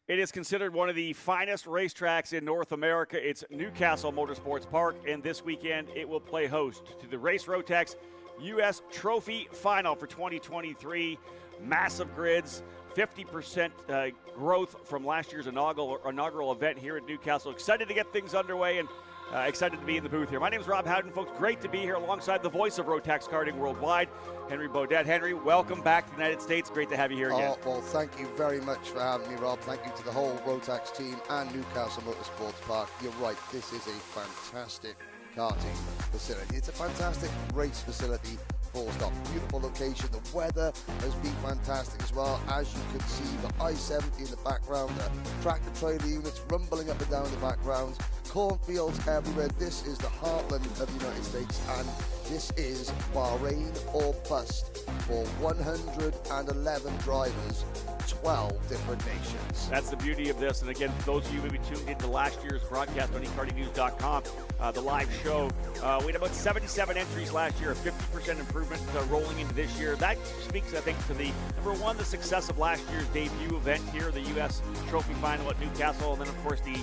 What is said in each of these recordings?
It is considered one of the finest racetracks in North America. It's Newcastle Motorsports Park, and this weekend it will play host to the Race Rotax US Trophy Final for 2023. Massive grids, 50% growth from last year's inaugural event here at Newcastle. Excited to get things underway and excited to be in the booth here. My name is Rob Howden, folks. Great to be here alongside the voice of Rotax Karting Worldwide, Henry Beaudet. Henry, welcome back to the United States. Great to have you here again. Well, thank you very much for having me, Rob. Thank you to the whole Rotax team and Newcastle Motorsports Park. You're right, this is a fantastic karting facility. It's a fantastic race facility. Full stop. Beautiful location. The weather has been fantastic as well. As you can see, the I-70 in the background, the tractor trailer units rumbling up and down the background, cornfields everywhere. This is the heartland of the United States, and this is Bahrain or bust for 111 drivers, 12 different nations. That's the beauty of this. And again, for those of you who maybe tuned into last year's broadcast on ekartingnews.com, the live show, we had about 77 entries last year, a 50% improvement rolling into this year. That speaks, I think, to the, number one, the success of last year's debut event here, the US Trophy Final at Newcastle, and then, of course, the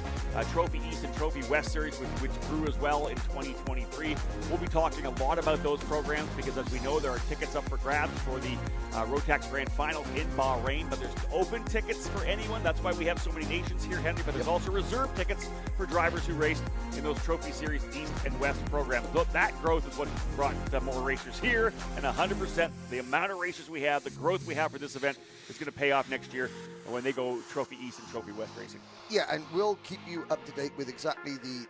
Trophy East and Trophy West Series, which grew as well in 2023. We'll be talking a lot about those programs because, as we know, there are tickets up for grabs for the Rotax Grand Finals in Bahrain, but there's open tickets for anyone. That's why we have so many nations here, Henry, but there's also reserve tickets for drivers who raced in those Trophy Series East and West programs. So that growth is what brought more racers here, and 100% the amount of racers we have, the growth we have for this event is going to pay off next year when they go Trophy East and Trophy West racing. Yeah, and we'll keep you up to date with exactly the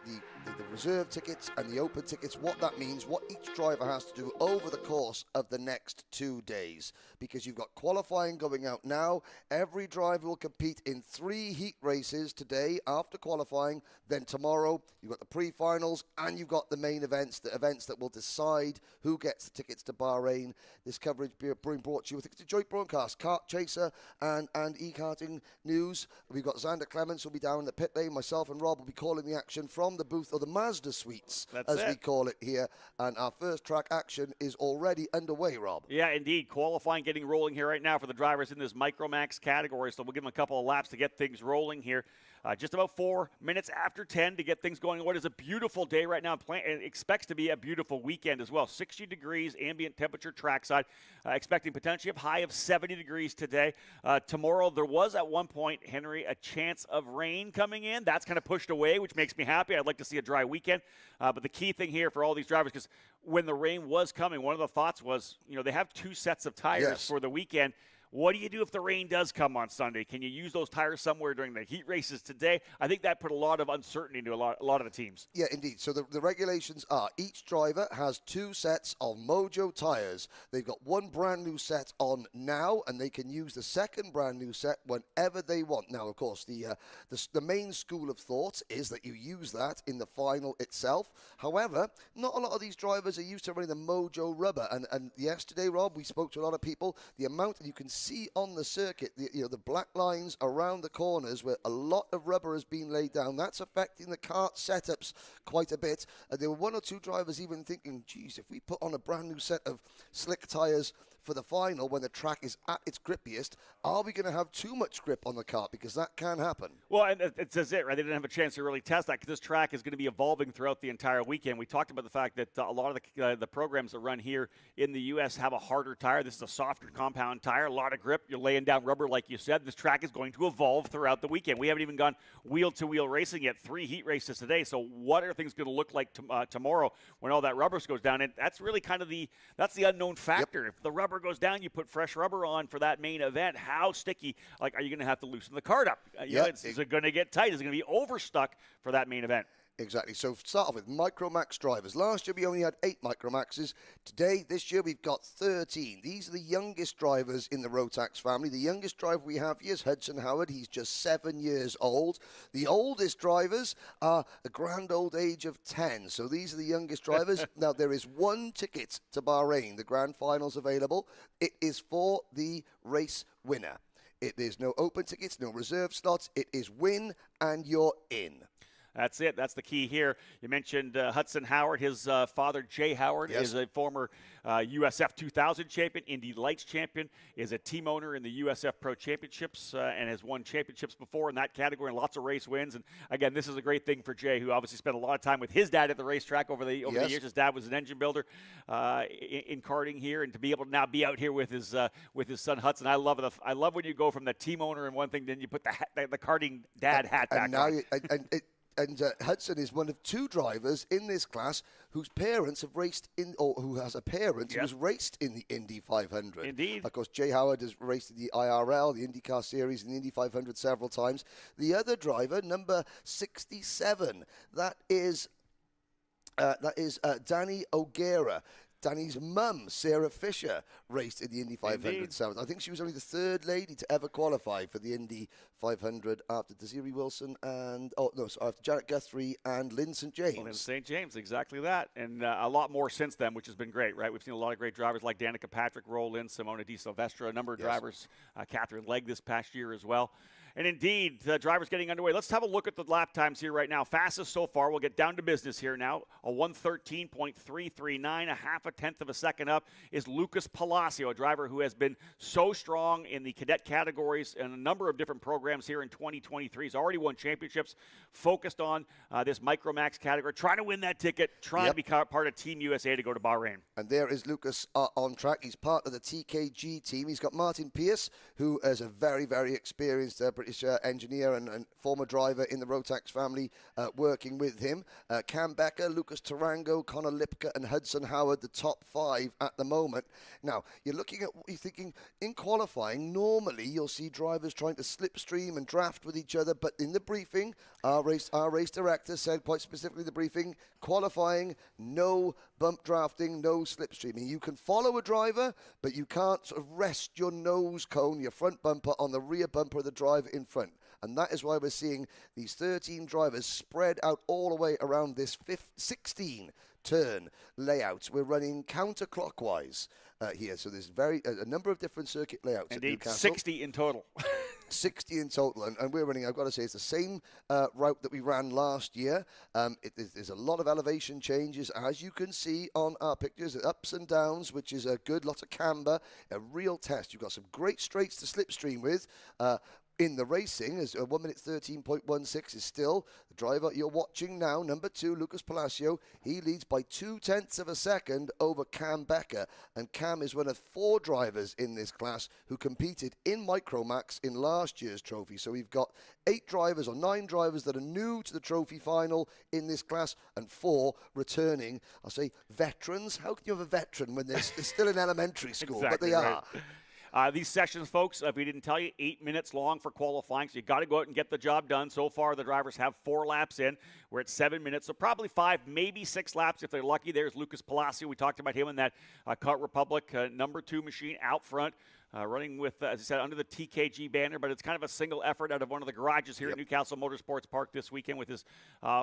reserve tickets and the open tickets, what that means, what each driver has to do over the course of the next 2 days. Because you've got qualifying going out now. Every driver will compete in 3 heat races today after qualifying. Then tomorrow, you've got the pre-finals and you've got the main events, the events that will decide who gets the tickets to Bahrain. This coverage being brought to you with a joint broadcast, Kart Chaser and e-karting news. We've got Xander Clements will be down in the pit lane. Myself and Rob will be calling the action from the booth of the Mazda Suites, we call it here. And our first track action is already underway, Rob. Yeah, indeed. Qualifying getting rolling here right now for the drivers in this Micromax category. So we'll give them a couple of laps to get things rolling here. Just about 4 minutes after 10 to get things going. What is a beautiful day right now. It expects to be a beautiful weekend as well. 60 degrees ambient temperature trackside. Expecting potentially a high of 70 degrees today. Tomorrow there was at one point, Henry, a chance of rain coming in. That's kind of pushed away, which makes me happy. I'd like to see a dry weekend. But the key thing here for all these drivers, because when the rain was coming, one of the thoughts was, they have 2 sets of tires for the weekend. What do you do if the rain does come on Sunday? Can you use those tires somewhere during the heat races today? I think that put a lot of uncertainty into a lot of the teams. Yeah, indeed. So the regulations are each driver has 2 sets of Mojo tires. They've got 1 brand new set on now, and they can use the second brand new set whenever they want. Now, of course, the main school of thought is that you use that in the final itself. However, not a lot of these drivers are used to running the Mojo rubber. And yesterday, Rob, we spoke to a lot of people. The amount that you can see on the circuit, the black lines around the corners where a lot of rubber has been laid down, that's affecting the kart setups quite a bit. There were 1 or 2 drivers even thinking, geez, if we put on a brand new set of slick tires for the final when the track is at its grippiest, are we going to have too much grip on the kart? Because that can happen. Well, and it's it, right? They didn't have a chance to really test that because this track is going to be evolving throughout the entire weekend. We talked about the fact that a lot of the programs that run here in the U.S. have a harder tire. This is a softer compound tire, a lot of grip. You're laying down rubber, like you said. This track is going to evolve throughout the weekend. We haven't even gone wheel-to-wheel racing yet. 3 heat races today. So what are things going to look like tomorrow when all that rubber goes down? And that's really kind of the unknown factor. Yep. If the rubber goes down, you put fresh rubber on for that main event. How sticky? Are you going to have to loosen the kart up? Is it going to get tight? Is it going to be overstuck for that main event? Exactly. So start off with Micromax drivers. Last year we only had 8 Micromaxes. This year we've got 13. These are the youngest drivers in the Rotax family. The youngest driver we have here is Hudson Howard. He's just 7 years old. The oldest drivers are a grand old age of 10. So these are the youngest drivers. Now there is 1 ticket to Bahrain. The grand final's available. It is for the race winner. There's no open tickets, no reserve slots. It is win and you're in. That's it. That's the key here. You mentioned Hudson Howard. His father, Jay Howard, is a former USF 2000 champion, Indy Lights champion, is a team owner in the USF Pro Championships and has won championships before in that category and lots of race wins. And, again, this is a great thing for Jay, who obviously spent a lot of time with his dad at the racetrack over the years. His dad was an engine builder in karting here, and to be able to now be out here with his son Hudson. I love when you go from the team owner and one thing, then you put the karting dad hat back on. And Hudson is one of 2 drivers in this class whose parents have raced in, or who has a parent who has raced in the Indy 500. Indeed. Of course, Jay Howard has raced in the IRL, the IndyCar Series, and the Indy 500 several times. The other driver, number 67, that is Danny O'Gara. Danny's mum, Sarah Fisher, raced in the Indy 500 7th. I think she was only the 3rd lady to ever qualify for the Indy 500 after Desiree Wilson and, after Janet Guthrie and Lynn St. James. Lynn St. James, exactly that. And a lot more since then, which has been great, right? We've seen a lot of great drivers like Danica Patrick roll in, Simona Di Silvestro, a number of drivers, Catherine Legg this past year as well. And indeed, the drivers getting underway. Let's have a look at the lap times here right now. Fastest so far. We'll get down to business here now. A 1:13.339, a half a tenth of a second up, is Lucas Palacio, a driver who has been so strong in the cadet categories and a number of different programs here in 2023. He's already won championships, focused on this Micromax category, trying to win that ticket, trying to be part of Team USA to go to Bahrain. And there is Lucas on track. He's part of the TKG team. He's got Martin Pierce, who is a very, very experienced British engineer and former driver in the Rotax family, working with him. Cam Becker, Lucas Tarango, Connor Lipka, and Hudson Howard, the top 5 at the moment. Now, you're thinking, in qualifying, normally you'll see drivers trying to slipstream and draft with each other, but in the briefing, our race director said quite specifically in the briefing, qualifying, no bump drafting, no slipstreaming. You can follow a driver, but you can't sort of rest your nose cone, your front bumper, on the rear bumper of the driver in front. And that is why we're seeing these 13 drivers spread out all the way around this 16 turn layout. We're running counterclockwise here. So there's a number of different circuit layouts. Indeed, at Newcastle. 60 in total. 60 in total, and we're running, I've got to say, it's the same route that we ran last year. There's a lot of elevation changes, as you can see on our pictures, ups and downs, which is a good, lots of camber, a real test. You've got some great straights to slipstream with. In the racing, as 1 minute 13.16 is still the driver you're watching now, number 2, Lucas Palacio. He leads by 0.2 of a second over Cam Becker, and Cam is one of 4 drivers in this class who competed in Micromax in last year's trophy. So we've got 8 drivers or 9 drivers that are new to the trophy final in this class, and 4 returning, I'll say, veterans. How can you have a veteran when they're still in elementary school? Exactly, but they are. These sessions, folks, if we didn't tell you, 8 minutes long for qualifying, so you got to go out and get the job done. So far, the drivers have 4 laps in. We're at 7 minutes, so probably 5, maybe 6 laps if they're lucky. There's Lucas Palacio. We talked about him in that Kart Republic number 2 machine out front. Running with, as I said, under the TKG banner, but it's kind of a single effort out of one of the garages here at Newcastle Motorsports Park this weekend with his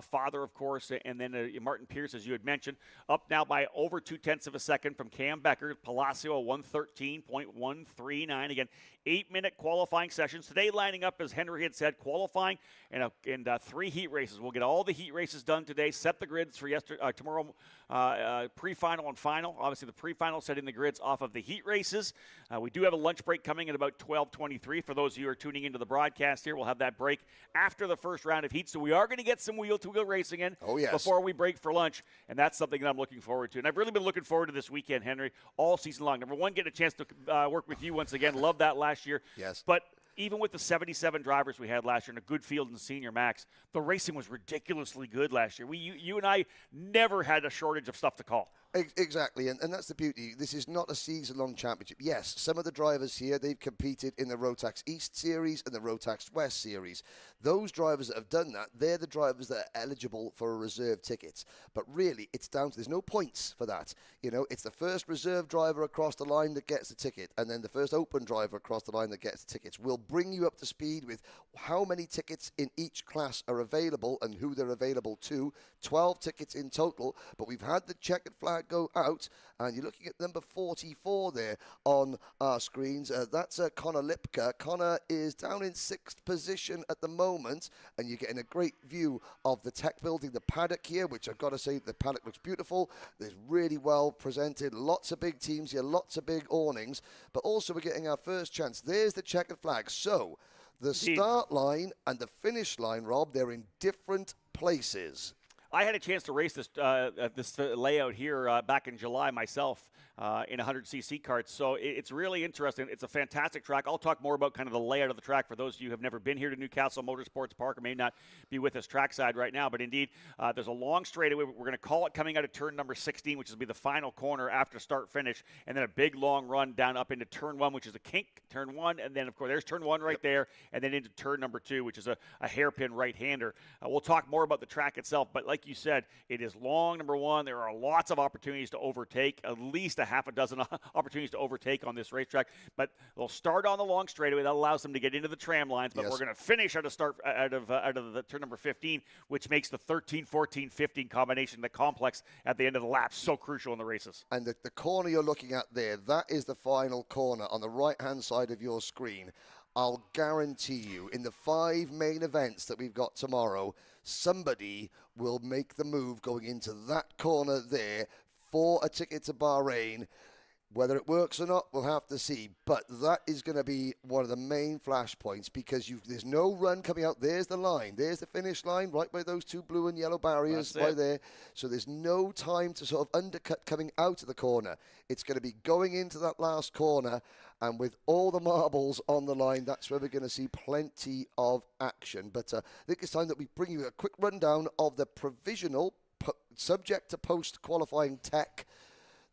father, of course, and then Martin Pierce, as you had mentioned. Up now by over 0.2 of a second from Cam Becker. Palacio, 1:13.139. Again, 8-minute qualifying sessions. Today lining up, as Henry had said, qualifying and 3 heat races. We'll get all the heat races done today, set the grids for tomorrow, pre-final and final. Obviously, the pre-final setting the grids off of the heat races. We do have a lunch break coming at about 12:23. For those of you who are tuning into the broadcast here, we'll have that break after the first round of heat. So we are going to get some wheel-to-wheel racing in before we break for lunch, and that's something that I'm looking forward to. And I've really been looking forward to this weekend, Henry, all season long. Number one, getting a chance to work with you once again. Love that last year. Yes. But even with the 77 drivers we had last year and a good field in Senior Max, the racing was ridiculously good last year. You and I never had a shortage of stuff to call. Exactly, and that's the beauty. This is not a season-long championship. Yes, some of the drivers here, they've competed in the Rotax East Series and the Rotax West Series. Those drivers that have done that, they're the drivers that are eligible for a reserve ticket. But really, it's down to, there's no points for that. You know, it's the first reserve driver across the line that gets the ticket, and then the first open driver across the line that gets the tickets. We'll bring you up to speed with how many tickets in each class are available and who they're available to. 12 tickets in total, but we've had the checkered flag flag go out, and you're looking at number 44 there on our screens. That's Connor Lipka. Connor is down in 6th position at the moment, and you're getting a great view of the tech building, the paddock here, which I've got to say, the paddock looks beautiful. There's really well presented, lots of big teams here, lots of big awnings, but also we're getting our first chance. There's the checkered flag. So the start line and the finish line, Rob, they're in different places. I had a chance to race this layout here back in July myself in 100cc karts, so it's really interesting. It's a fantastic track. I'll talk more about kind of the layout of the track for those of you who have never been here to Newcastle Motorsports Park or may not be with us trackside right now, but indeed, there's a long straightaway. We're going to call it coming out of turn number 16, which will be the final corner after start-finish, and then a big long run down up into turn 1, which is a kink, turn 1, and then, of course, there's turn 1 right there, and then into turn number 2, which is a hairpin right-hander. We'll talk more about the track itself, but like you said, it is long, number 1. There are lots of opportunities to overtake, at least a half a dozen opportunities to overtake on this racetrack. But they'll start on the long straightaway. That allows them to get into the tram lines. But we're going to finish out of the turn number 15, which makes the 13, 14, 15 combination, the complex at the end of the lap, so crucial in the races. And the corner you're looking at there, that is the final corner on the right-hand side of your screen. I'll guarantee you, in the 5 main events that we've got tomorrow, somebody will make the move going into that corner there for a ticket to Bahrain. Whether it works or not, we'll have to see. But that is going to be one of the main flashpoints because there's no run coming out. There's the line. There's the finish line right by those 2 blue and yellow barriers right there. So there's no time to sort of undercut coming out of the corner. It's going to be going into that last corner. And with all the marbles on the line, that's where we're going to see plenty of action. But I think it's time that we bring you a quick rundown of the provisional, subject to post-qualifying tech,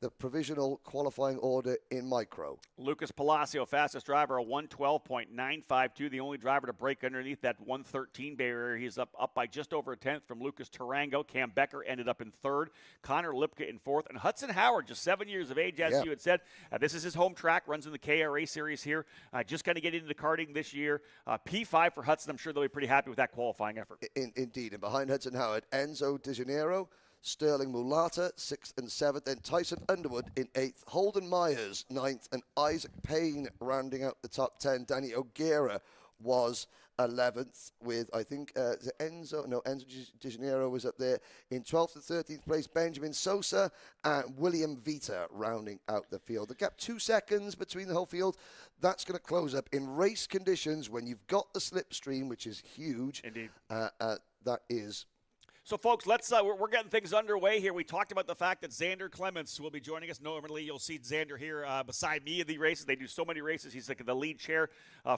the provisional qualifying order in micro. Lucas Palacio, fastest driver, a 112.952, the only driver to break underneath that 113 barrier. He's up by just over a tenth from Lucas Tarango. Cam Becker ended up in 3rd. Connor Lipka in 4th. And Hudson Howard, just 7 years of age, as you had said. This is his home track, runs in the KRA series here. Just going to get into karting this year. P5 for Hudson. I'm sure they'll be pretty happy with that qualifying effort. Indeed. And behind Hudson Howard, Enzo De Janeiro, Sterling Mulata, 6th and 7th, then Tyson Underwood in 8th, Holden Myers, 9th, and Isaac Payne rounding out the top 10. Danny O'Gara was 11th with, I think, Enzo De Janeiro was up there in 12th and 13th place. Benjamin Sosa and William Vita rounding out the field. The gap 2 seconds between the whole field. That's going to close up in race conditions when you've got the slipstream, which is huge. Indeed. That is. So, folks, let's we're getting things underway here. We talked about the fact that Xander Clements will be joining us. Normally, you'll see Xander here beside me in the races. They do so many races. He's like the lead chair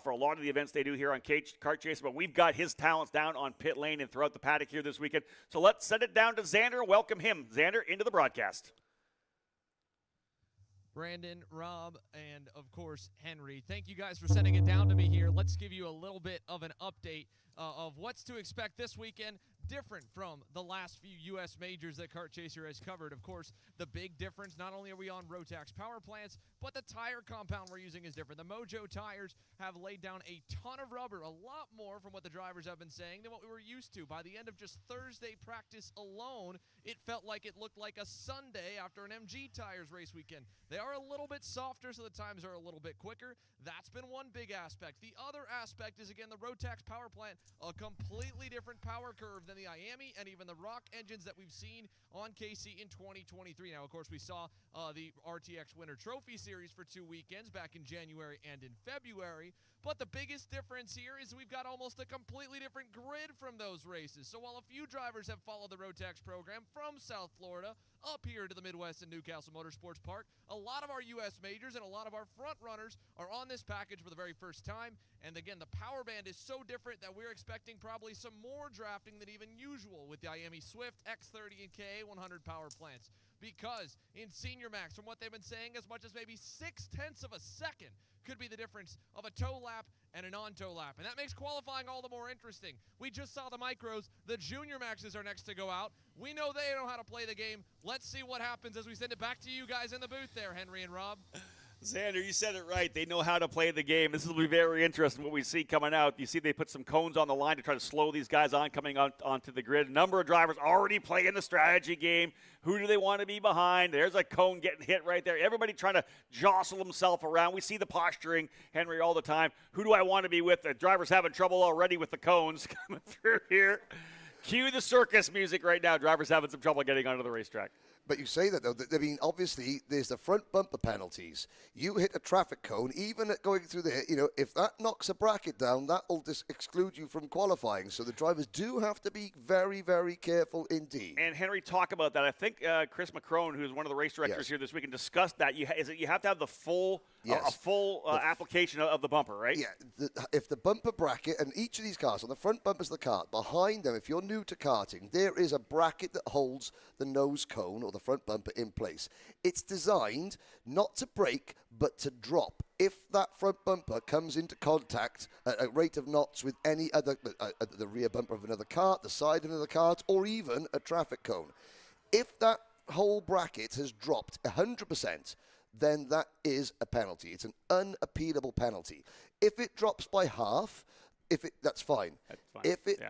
for a lot of the events they do here on Kart Chase. But we've got his talents down on pit lane and throughout the paddock here this weekend. So let's send it down to Xander. Welcome him, Xander, into the broadcast. Brandon, Rob, and, of course, Henry. Thank you guys for sending it down to me here. Let's give you a little bit of an update of what's to expect this weekend, different from the last few U.S. majors that Kart Chaser has covered. Of course, the big difference, not only are we on Rotax power plants, but the tire compound we're using is different. The Mojo tires have laid down a ton of rubber, a lot more from what the drivers have been saying than what we were used to. By the end of just Thursday practice alone, it felt like it looked like a Sunday after an MG Tires race weekend. They are a little bit softer, so the times are a little bit quicker. That's been one big aspect. The other aspect is, again, the Rotax power plant, a completely different power curve than the IAMI and even the ROC engines that we've seen on KC in 2023. Now, of course, we saw the RTX Winter Trophy Series for 2 weekends back in January and in February. But the biggest difference here is we've got almost a completely different grid from those races. So while a few drivers have followed the Rotax program from South Florida up here to the Midwest and Newcastle Motorsports Park, a lot of our U.S. majors and a lot of our front runners are on this package for the very first time. And again, the power band is so different that we're expecting probably some more drafting than even usual with the IAMI Swift, X30, and KA100 power plants. Because in Senior Max, from what they've been saying, as much as maybe 0.6 of a second could be the difference of a tow lap and a non-tow lap. And that makes qualifying all the more interesting. We just saw the micros. The Junior Maxes are next to go out. We know they know how to play the game. Let's see what happens as we send it back to you guys in the booth there, Henry and Rob. Xander, you said it right. They know how to play the game. This will be very interesting what we see coming out. You see they put some cones on the line to try to slow these guys on coming onto the grid. A number of drivers already playing the strategy game. Who do they want to be behind? There's a cone getting hit right there. Everybody trying to jostle himself around. We see the posturing, Henry, all the time. Who do I want to be with? The driver's having trouble already with the cones coming through here. Cue the circus music right now. Drivers having some trouble getting onto the racetrack. But you say that, though. I mean, obviously, there's the front bumper penalties. You hit a traffic cone, even at going through there, if that knocks a bracket down, that will just exclude you from qualifying. So the drivers do have to be very, very careful indeed. And, Henry, talk about that. I think Chris McCrone, who's one of the race directors here this week, discussed that. You have to have the full application of the bumper, right? Yeah. If the bumper bracket, and each of these cars, on the front bumpers of the kart, behind them, if you're new to karting, there is a bracket that holds the nose cone or the front bumper in place. It's designed not to break, but to drop. If that front bumper comes into contact at a rate of knots with any other, the rear bumper of another kart, the side of another kart, or even a traffic cone. If that whole bracket has dropped 100%, then that is a penalty. It's an unappealable penalty. If it drops by half, that's fine. That's fine.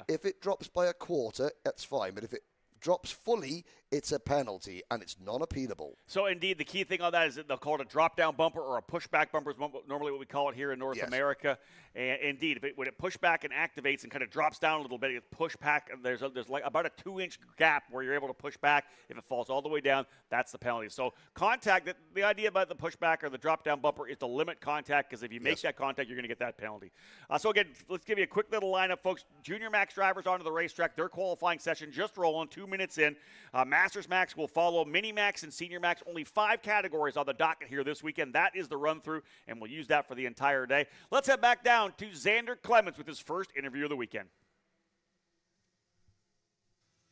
If it drops by a quarter, that's fine. But if it drops fully, it's a penalty, and it's non-appealable. So, indeed, the key thing on that is that they'll call it a drop-down bumper or a pushback bumper is normally what we call it here in North America. And, indeed, when it push back and activates and kind of drops down a little bit, it push back. There's like about a 2-inch gap where you're able to push back. If it falls all the way down, that's the penalty. So, contact, the idea about the pushback or the drop-down bumper is to limit contact, because if you make that contact, you're going to get that penalty. So, again, let's give you a quick little lineup, folks. Junior Max drivers onto the racetrack. Their qualifying session just rolling, 2 minutes in. Masters Max will follow. Mini Max and Senior Max, only 5 categories on the docket here this weekend. That is the run-through, and we'll use that for the entire day. Let's head back down to Xander Clements with his first interview of the weekend.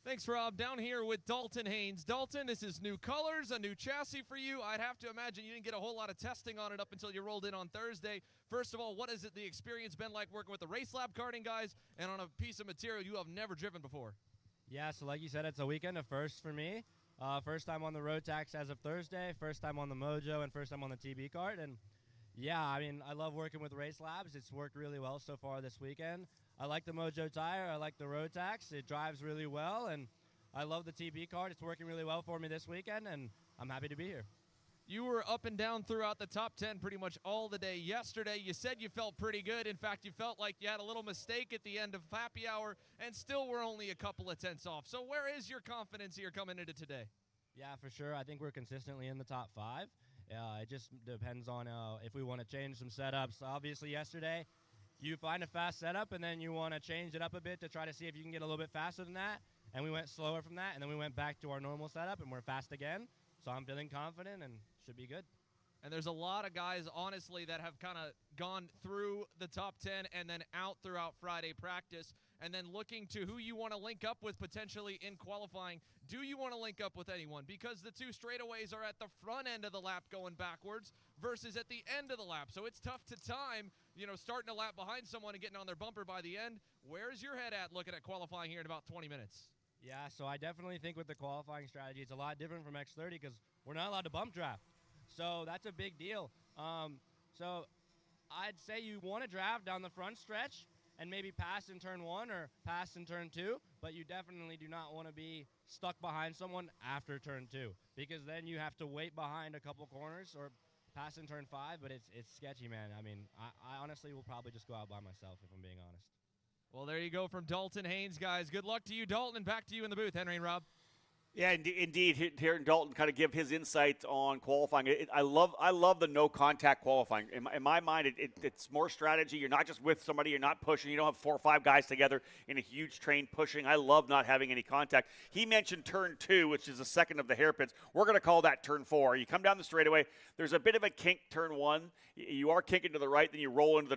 Thanks, Rob. Down here with Dalton Haynes. Dalton, this is new colors, a new chassis for you. I'd have to imagine you didn't get a whole lot of testing on it up until you rolled in on Thursday. First of all, what has the experience been like working with the Race Lab karting guys and on a piece of material you have never driven before? Yeah, so like you said, it's a weekend of first for me. First time on the road tax as of Thursday, first time on the Mojo, and first time on the TB kart. And yeah, I mean, I love working with Race Labs. It's worked really well so far this weekend. I like the Mojo tire. I like the road tax. It drives really well, and I love the TB kart. It's working really well for me this weekend, and I'm happy to be here. You were up and down throughout the top 10 pretty much all the day yesterday. You said you felt pretty good. In fact, you felt like you had a little mistake at the end of happy hour and still were only a couple of tenths off. So where is your confidence here coming into today? Yeah, for sure. I think we're consistently in the top 5. It just depends on if we want to change some setups. Obviously, yesterday, you find a fast setup, and then you want to change it up a bit to try to see if you can get a little bit faster than that. And we went slower from that, and then we went back to our normal setup, and we're fast again. So I'm feeling confident and should be good. And there's a lot of guys, honestly, that have kind of gone through the top 10 and then out throughout Friday practice and then looking to who you want to link up with potentially in qualifying. Do you want to link up with anyone? Because the 2 straightaways are at the front end of the lap going backwards versus at the end of the lap. So it's tough to time, starting a lap behind someone and getting on their bumper by the end. Where's your head at looking at qualifying here in about 20 minutes? Yeah, so I definitely think with the qualifying strategy, it's a lot different from X30 because we're not allowed to bump draft. So that's a big deal. So I'd say you want to draft down the front stretch and maybe pass in turn 1 or pass in turn 2, but you definitely do not want to be stuck behind someone after turn 2 because then you have to wait behind a couple corners or pass in turn 5, but it's sketchy, man. I mean, I honestly will probably just go out by myself if I'm being honest. Well, there you go from Dalton Haynes, guys. Good luck to you, Dalton, and back to you in the booth, Henry and Rob. Yeah, indeed. Hearing Dalton kind of give his insight on qualifying, I love the no contact qualifying. In my mind, it's more strategy. You're not just with somebody. You're not pushing. You don't have 4 or 5 guys together in a huge train pushing. I love not having any contact. He mentioned turn 2, which is the second of the hairpins. We're going to call that turn 4. You come down the straightaway. There's a bit of a kink turn 1. You are kinking to the right, then you roll into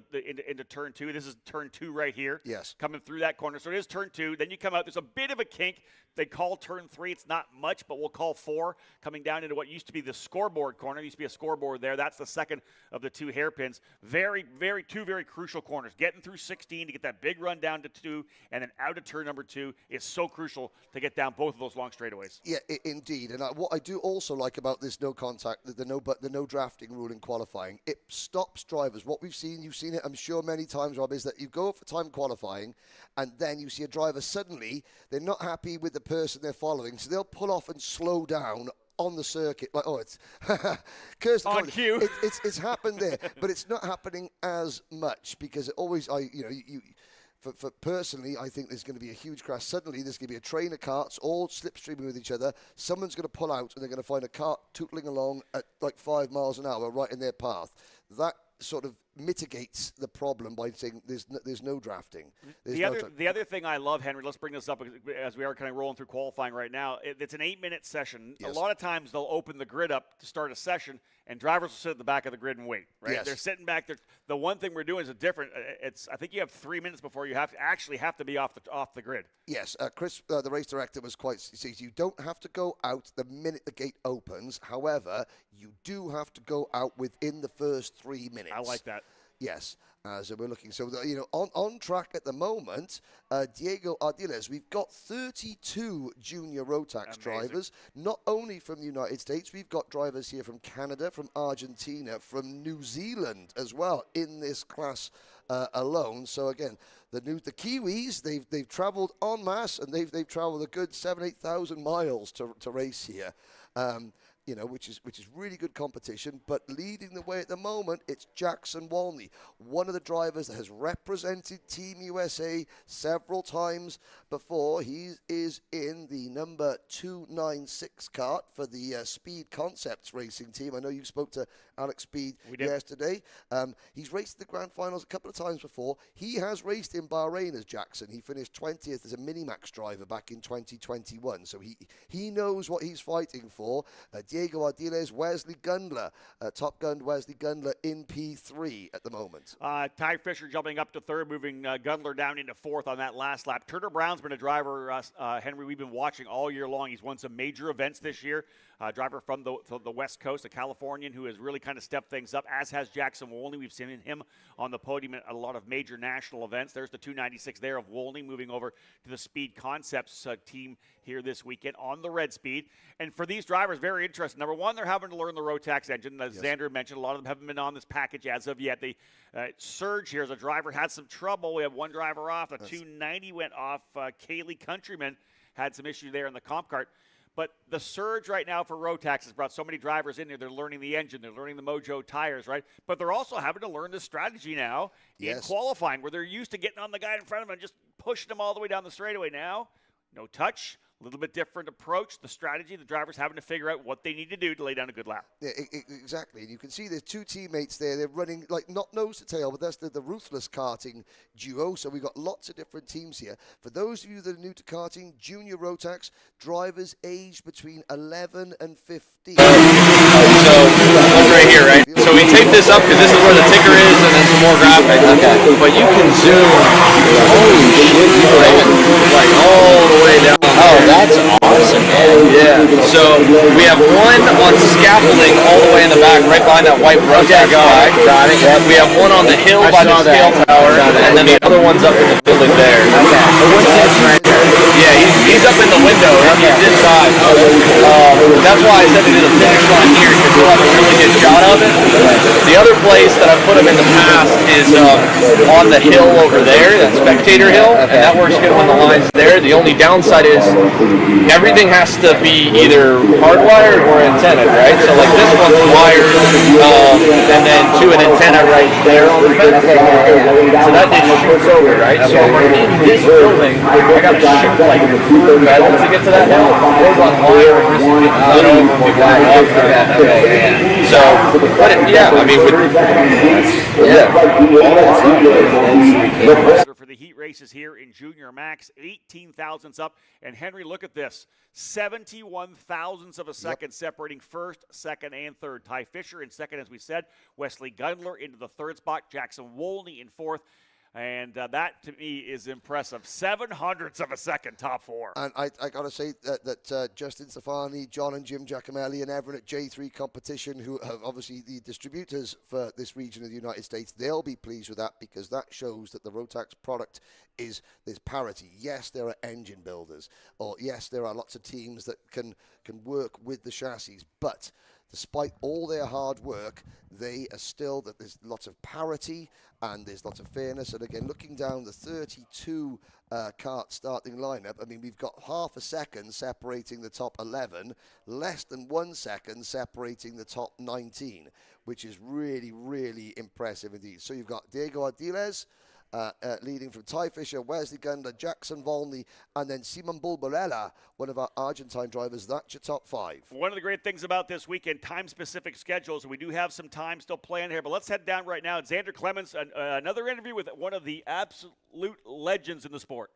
turn 2. This is turn 2 right here. Yes. Coming through that corner. So it is turn 2. Then you come out. There's a bit of a kink. They call turn 3. It's not much, but we'll call 4 coming down into what used to be the scoreboard corner. There used to be a scoreboard there. That's the second of the 2 hairpins. Two very crucial corners. Getting through 16 to get that big run down to 2 and then out of turn number 2 is so crucial to get down both of those long straightaways. Yeah, indeed. And what I do also like about this no contact, the no drafting rule in qualifying, it stops drivers. What we've seen, you've seen it, I'm sure many times, Rob, is that you go for time qualifying and then you see a driver suddenly, they're not happy with the person they're following, so they'll pull off and slow down on the circuit, like, oh, it's on cue. It's happened there, but it's not happening as much because it always, for personally, I think there's going to be a huge crash. Suddenly, there's going to be a train of karts all slipstreaming with each other. Someone's going to pull out, and they're going to find a kart tootling along at like 5 miles an hour right in their path. That sort of mitigates the problem by saying there's no drafting. The other thing I love, Henry, let's bring this up as we are kind of rolling through qualifying right now. It's an 8-minute session. Yes. A lot of times they'll open the grid up to start a session, and drivers will sit at the back of the grid and wait, right? Yes. They're sitting back there. The one thing we're doing is different. I think you have 3 minutes before you have to be off the grid. Yes, Chris, the race director, was quite says you don't have to go out the minute the gate opens. However, you do have to go out within the first 3 minutes. I like that. Yes, so we're looking. So, on track at the moment, Diego Ardiles, we've got 32 junior Rotax drivers, not only from the United States, we've got drivers here from Canada, from Argentina, from New Zealand as well in this class alone. So, again, the Kiwis, they've traveled en masse, and they've traveled a good 8,000 miles to race here. Which is really good competition. But leading the way at the moment, it's Jackson Walney, one of the drivers that has represented Team USA several times before. He is in the number 296 kart for the Speed Concepts racing team. I know you spoke to Alex Speed yesterday. He's raced the grand finals a couple of times before. He has raced in Bahrain as Jackson. He finished 20th as a Minimax driver back in 2021. So he knows what he's fighting for. Diego Ardiles, Wesley Gundler, Top Gun Wesley Gundler in P3 at the moment. Ty Fisher jumping up to 3rd, moving Gundler down into 4th on that last lap. Turner Brown's been a driver, Henry, we've been watching all year long. He's won some major events this year. Driver from the West Coast, a Californian who has really kind of stepped things up, as has Jackson Wolney. We've seen him on the podium at a lot of major national events. There's the 296 there of Wolney moving over to the Speed Concepts team here this weekend on the Red Speed. And for these drivers, very interesting. Number one, they're having to learn the Rotax engine. As Xander mentioned, a lot of them haven't been on this package as of yet. The surge here as a driver had some trouble. We have one driver off. The 290 went off. Kaylee Countryman had some issue there in the comp cart. But the surge right now for Rotax has brought so many drivers in here. They're learning the engine. They're learning the Mojo tires, right? But they're also having to learn this strategy now in qualifying, where they're used to getting on the guy in front of them and just pushing them all the way down the straightaway. Now, no touch. A little bit different approach, the strategy. The driver's having to figure out what they need to do to lay down a good lap. Yeah, exactly. And you can see there's 2 teammates there. They're running, like, not nose to tail, but that's the ruthless karting duo. So we've got lots of different teams here. For those of you that are new to karting, junior Rotax, drivers aged between 11 and 15. So, right here, right? So we tape this up because this is where the ticker is and then some more graphics. Okay. But you can zoom, holy shit, like all the way down. Oh, that's awesome, man. Yeah. So we have one on scaffolding all the way in the back, right behind that white Rotax flag. Got it. Yep. We have one on the hill by the scale tower, and then the other one's up in the building there. Okay. So what's this right there? Yeah, he's up in the window. He's this side. That's why I said to do the finish line here, because we'll have a really good shot of it. The other place that I've put him in the past is on the hill over there, that spectator hill, and that works good when the line's there. The only downside is everything has to be either hardwired or antenna, right? So like this one's wired, and then to an antenna right there on the fence. So that just shoots over, right? So we're in this building. I got to shoot like metal to get to that hill. Goes on wire and just get over and we walk off that. So, I mean, for the heat races here in Junior Max, 18 thousandths up. And Henry, look at this. 71 thousandths of a second separating first, second, and third. Ty Fisher in second, as we said. Wesley Gundler into the 3rd spot. Jackson Wolney in 4th. And that, to me, is impressive. 7/100ths of a second, top four. And I got to say that Justin Stefani, John and Jim Giacomelli, and everyone at J3 Competition, who have obviously the distributors for this region of the United States, they'll be pleased with that, because that shows that the Rotax product there's parity. Yes, there are engine builders, or yes, there are lots of teams that can work with the chassis, but despite all their hard work, they are still that there's lots of parity and there's lots of fairness. And again, looking down the 32 kart starting lineup, I mean, we've got half a second separating the top 11, less than 1 second separating the top 19, which is really, really impressive indeed. So you've got Diego Ardiles, leading from Ty Fisher, Wesley Gunda, Jackson Volney, and then Simon Bulbarella, one of our Argentine drivers. That's your top 5. One of the great things about this weekend, time-specific schedules, we do have some time still playing here, but let's head down right now. Xander Clemens, another interview with one of the absolute legends in the sport.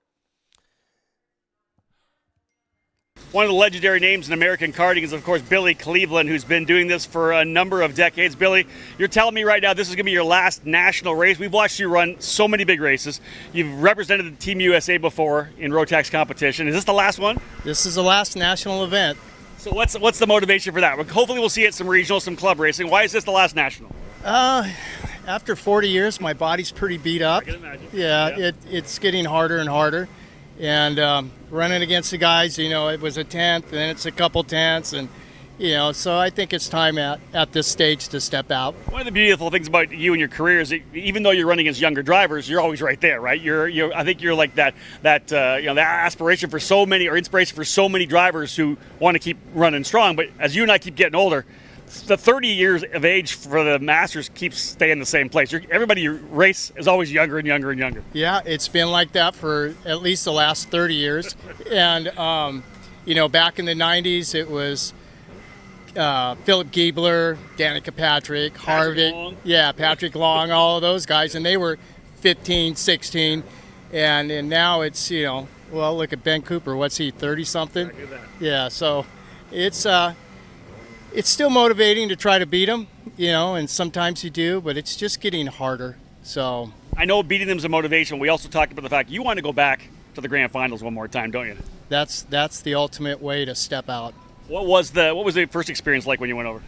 One of the legendary names in American karting is, of course, Billy Cleveland, who's been doing this for a number of decades. Billy, you're telling me right now this is going to be your last national race. We've watched you run so many big races. You've represented the Team USA before in Rotax competition. Is this the last one? This is the last national event. So what's the motivation for that? Hopefully we'll see it some regional, some club racing. Why is this the last national? After 40 years, my body's pretty beat up. I can imagine. Yeah. It's getting harder and harder. And running against the guys, it was a 10th, and it's a couple tenths, and so I think it's time at this stage to step out. One of the beautiful things about you and your career is that even though you're running against younger drivers, you're always right there, right? I think you're like that aspiration for so many, or inspiration for so many drivers who want to keep running strong. But as you and I keep getting older, the 30 years of age for the Masters keeps staying the same place. Everybody you race is always younger and younger and younger. Yeah, it's been like that for at least the last 30 years. And, back in the 90s, it was Philip Giebler, Danica Patrick, Harvick. Patrick Long, all of those guys. And they were 15, 16. And now it's, look at Ben Cooper. What's he, 30-something? Yeah, so it's still motivating to try to beat them, and sometimes you do, but it's just getting harder. So I know beating them is a motivation. We also talked about the fact you want to go back to the grand finals one more time, don't you? That's the ultimate way to step out. What was the first experience like when you went over?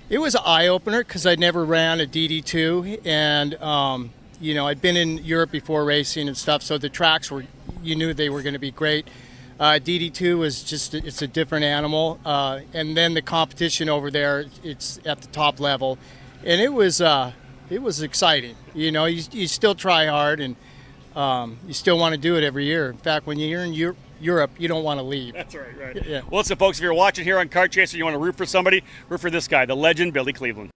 It was an eye-opener because I never ran a DD2, and I'd been in Europe before racing and stuff, so the tracks you knew they were going to be great. DD2 is it's a different animal, and then the competition over there, it's at the top level, and it was exciting. You still try hard, and you still want to do it every year. In fact, when you're in Europe, you don't want to leave. That's right. Yeah. Well, listen, folks, if you're watching here on Kart Chaser, you want to root for somebody, root for this guy, the legend Billy Cleveland.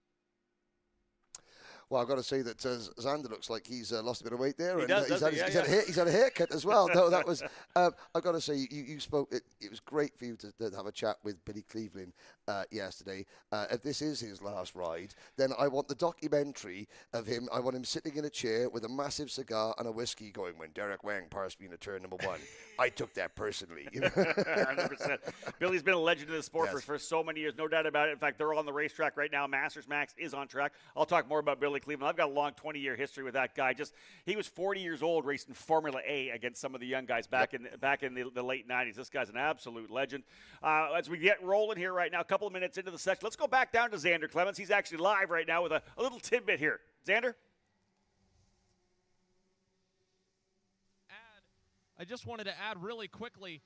Well, I've got to say that Xander looks like he's lost a bit of weight there. He and does, he's had a haircut as well. No, that was, I've got to say, you spoke, it was great for you to have a chat with Billy Cleveland yesterday. If this is his last ride, then I want the documentary of him. I want him sitting in a chair with a massive cigar and a whiskey going, when Derek Wang passed me in turn number 1. I took that personally. 100%. Billy's been a legend in the sport Yes. for so many years, no doubt about it. In fact, they're on the racetrack right now. Masters Max is on track. I'll talk more about Billy Cleveland. I've got a long 20-year history with that guy. He was 40 years old racing Formula A against some of the young guys back in the late 90s. This guy's an absolute legend. As we get rolling here right now, a couple of minutes into the session, let's go back down to Xander Clemens. He's actually live right now with a little tidbit here. Xander? I just wanted to add really quickly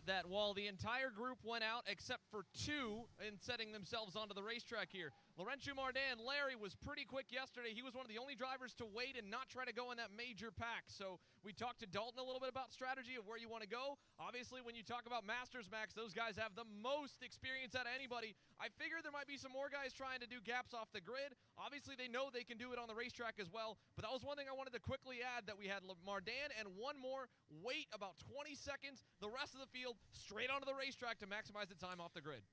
that while the entire group went out except for 2 in setting themselves onto the racetrack here, Laurentiu Mardan, Larry, was pretty quick yesterday. He was one of the only drivers to wait and not try to go in that major pack. So we talked to Dalton a little bit about strategy of where you want to go. Obviously, when you talk about Masters Max, those guys have the most experience out of anybody. I figure there might be some more guys trying to do gaps off the grid. Obviously, they know they can do it on the racetrack as well. But that was one thing I wanted to quickly add, that we had Mardan and one more wait about 20 seconds. The rest of the field straight onto the racetrack to maximize the time off the grid.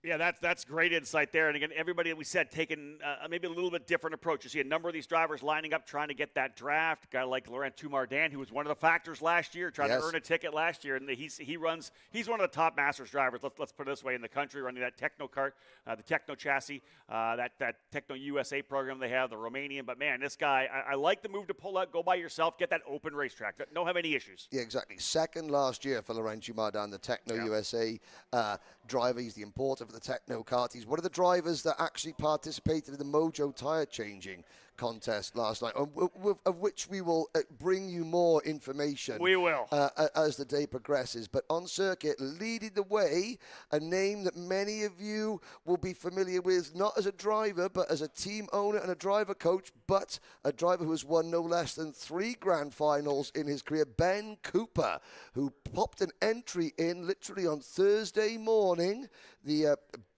Yeah, that's great insight there. And again, everybody, we said, taking maybe a little bit different approach. You see a number of these drivers lining up, trying to get that draft. A guy like Laurent Tumardin, who was one of the factors last year, trying to earn a ticket last year. And he's one of the top Masters drivers, let's put it this way, in the country, running that Techno Kart, the Techno chassis, that Techno USA program they have, the Romanian. But, man, this guy, I like the move to pull out, go by yourself, get that open racetrack. Don't have any issues. Yeah, exactly. Second last year for Laurent Tumardin, the Techno USA driver. He's the importer for the Techno Kart. He's one of the drivers that actually participated in the Mojo tire changing contest last night, of which we will bring you more information. We will. As the day progresses. But on circuit, leading the way, a name that many of you will be familiar with, not as a driver, but as a team owner and a driver coach, but a driver who has won no less than 3 grand finals in his career, Ben Cooper, who popped an entry in literally on Thursday morning.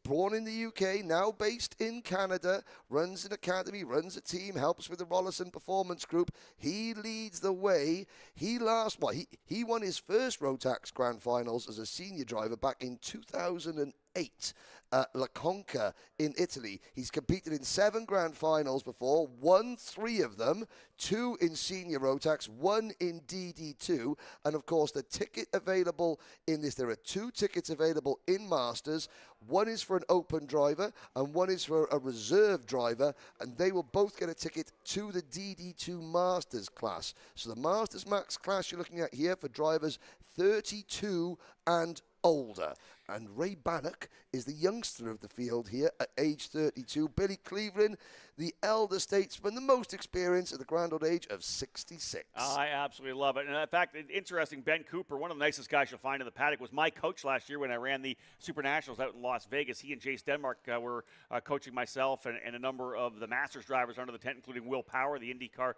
Born in the UK, now based in Canada, runs an academy, runs a team, helps with the Rollerson Performance Group. He leads the way. He won his first Rotax Grand Finals as a senior driver back in 2008 at La Conca in Italy. He's competed in 7 Grand Finals before, won 3 of them, 2 in senior Rotax, 1 in DD2, and of course the ticket available in this, there are 2 tickets available in Masters. One is for an open driver and one is for a reserve driver, and they will both get a ticket to the DD2 Masters class. So the Masters Max class you're looking at here for drivers 32 and older. And Ray Bannock is the youngster of the field here at age 32. Billy Cleveland, the elder statesman, the most experienced at the grand old age of 66. I absolutely love it. And in fact, interesting, Ben Cooper, one of the nicest guys you'll find in the paddock, was my coach last year when I ran the Super Nationals out in Las Vegas. He and Jace Denmark were coaching myself and a number of the Masters drivers under the tent, including Will Power, the IndyCar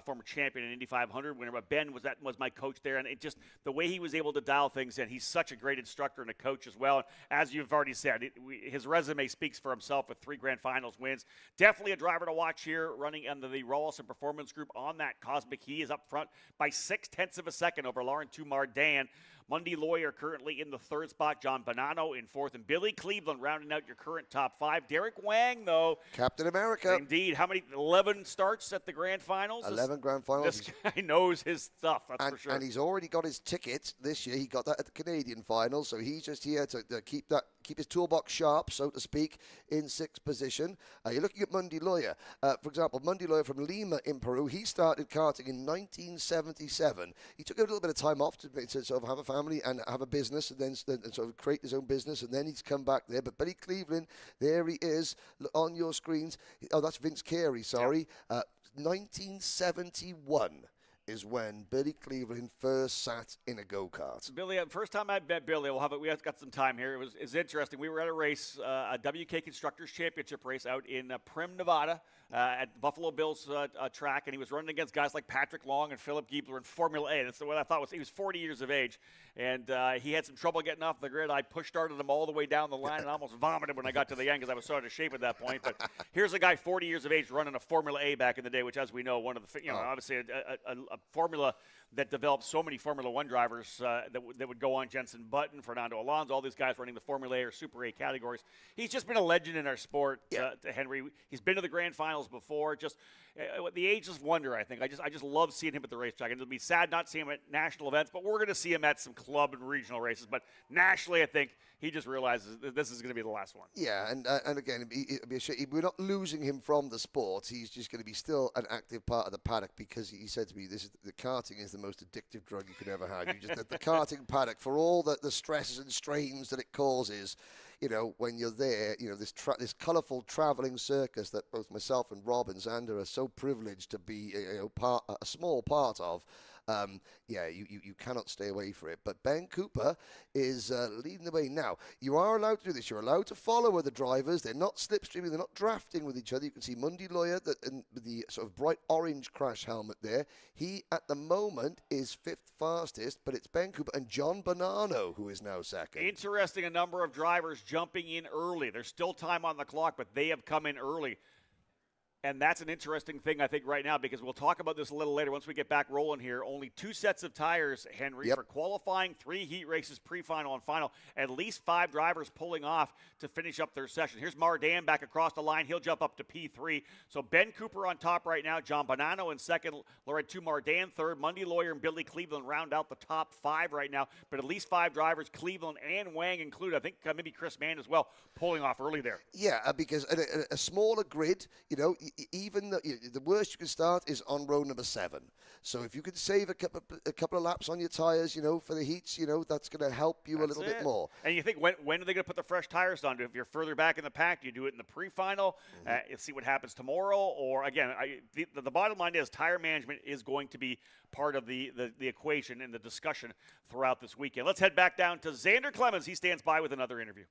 former champion in Indy 500. Whenever Ben was my coach there, and it just the way he was able to dial things in. He's such a great instructor and a coach as well. And as you've already said, his resume speaks for himself with 3 Grand Finals wins. Definitely a driver to watch here, running under the Rollerson Performance Group on that Cosmic. He is up front by 0.6 of a second over Laurent Tumardin. Mundy Lawyer currently in the 3rd spot. John Bonanno in 4th. And Billy Cleveland rounding out your current top 5. Derek Wang, though. Captain America. Indeed. How many? 11 starts at the Grand Finals? 11 Grand Finals. This guy knows his stuff, that's for sure. And he's already got his ticket this year. He got that at the Canadian Finals. So he's just here to keep his toolbox sharp, so to speak, in 6th position. You're looking at Mundy Lawyer. For example, Mundy Lawyer from Lima in Peru. He started karting in 1977. He took a little bit of time off to sort of have a family and have a business, and then sort of create his own business, and then he's come back there. But Billy Cleveland, there he is on your screens. Oh, that's Vince Carey, sorry. 1971 is when Billy Cleveland first sat in a go-kart. Billy, first time I met Billy, we have got some time here. It's interesting. We were at a race, a WK Constructors Championship race out in Primm, Nevada, at Buffalo Bills track, and he was running against guys like Patrick Long and Philip Giebler in Formula A. That's what I thought he was 40 years of age, and he had some trouble getting off the grid. I push-started him all the way down the line and almost vomited when I got to the end because I was so out of shape at that point. But here's a guy 40 years of age running a Formula A back in the day, which, as we know, one of the obviously a formula that developed so many Formula One drivers that would go on. Jenson Button, Fernando Alonso, all these guys running the Formula A or Super A categories. He's just been a legend in our sport, Henry. He's been to the Grand Finals before. Just the ageless wonder, I think. I just love seeing him at the racetrack. And it'll be sad not seeing him at national events, but we're going to see him at some club and regional races. But nationally, I think he just realizes that this is going to be the last one. Yeah, and again, it'd be a shame. We're not losing him from the sport. He's just going to be still an active part of the paddock, because he said to me, the karting is the most addictive drug you could ever have. The karting paddock, for all the stresses and strains that it causes, when you're there, this colourful travelling circus that both myself and Rob and Xander are so privileged to be a small part of. You cannot stay away from it. But Ben Cooper is leading the way now. You are allowed to do this. You're allowed to follow other drivers. They're not slipstreaming. They're not drafting with each other. You can see Mundy Lawyer with the sort of bright orange crash helmet there. He, at the moment, is 5th fastest, but it's Ben Cooper and John Bonanno who is now 2nd. Interesting, a number of drivers jumping in early. There's still time on the clock, but they have come in early. And that's an interesting thing, I think, right now, because we'll talk about this a little later once we get back rolling here. Only 2 sets of tires, Henry, for qualifying, 3 heat races, pre-final and final. At least 5 drivers pulling off to finish up their session. Here's Mardan back across the line. He'll jump up to P3. So Ben Cooper on top right now. John Bonanno in second. Laurent Mardan third. Mundy Lawyer and Billy Cleveland round out the top 5 right now. But at least 5 drivers, Cleveland and Wang included. I think maybe Chris Mann as well, pulling off early there. Yeah, because a smaller grid, even the worst you can start is on row number 7. So if you could save a couple of laps on your tires, for the heats, that's going to help you a little bit more. And you think, when are they going to put the fresh tires on? If you're further back in the pack, do you do it in the pre-final? See what happens tomorrow? Or, again, the bottom line is tire management is going to be part of the equation and the discussion throughout this weekend. Let's head back down to Xander Clemens. He stands by with another interview.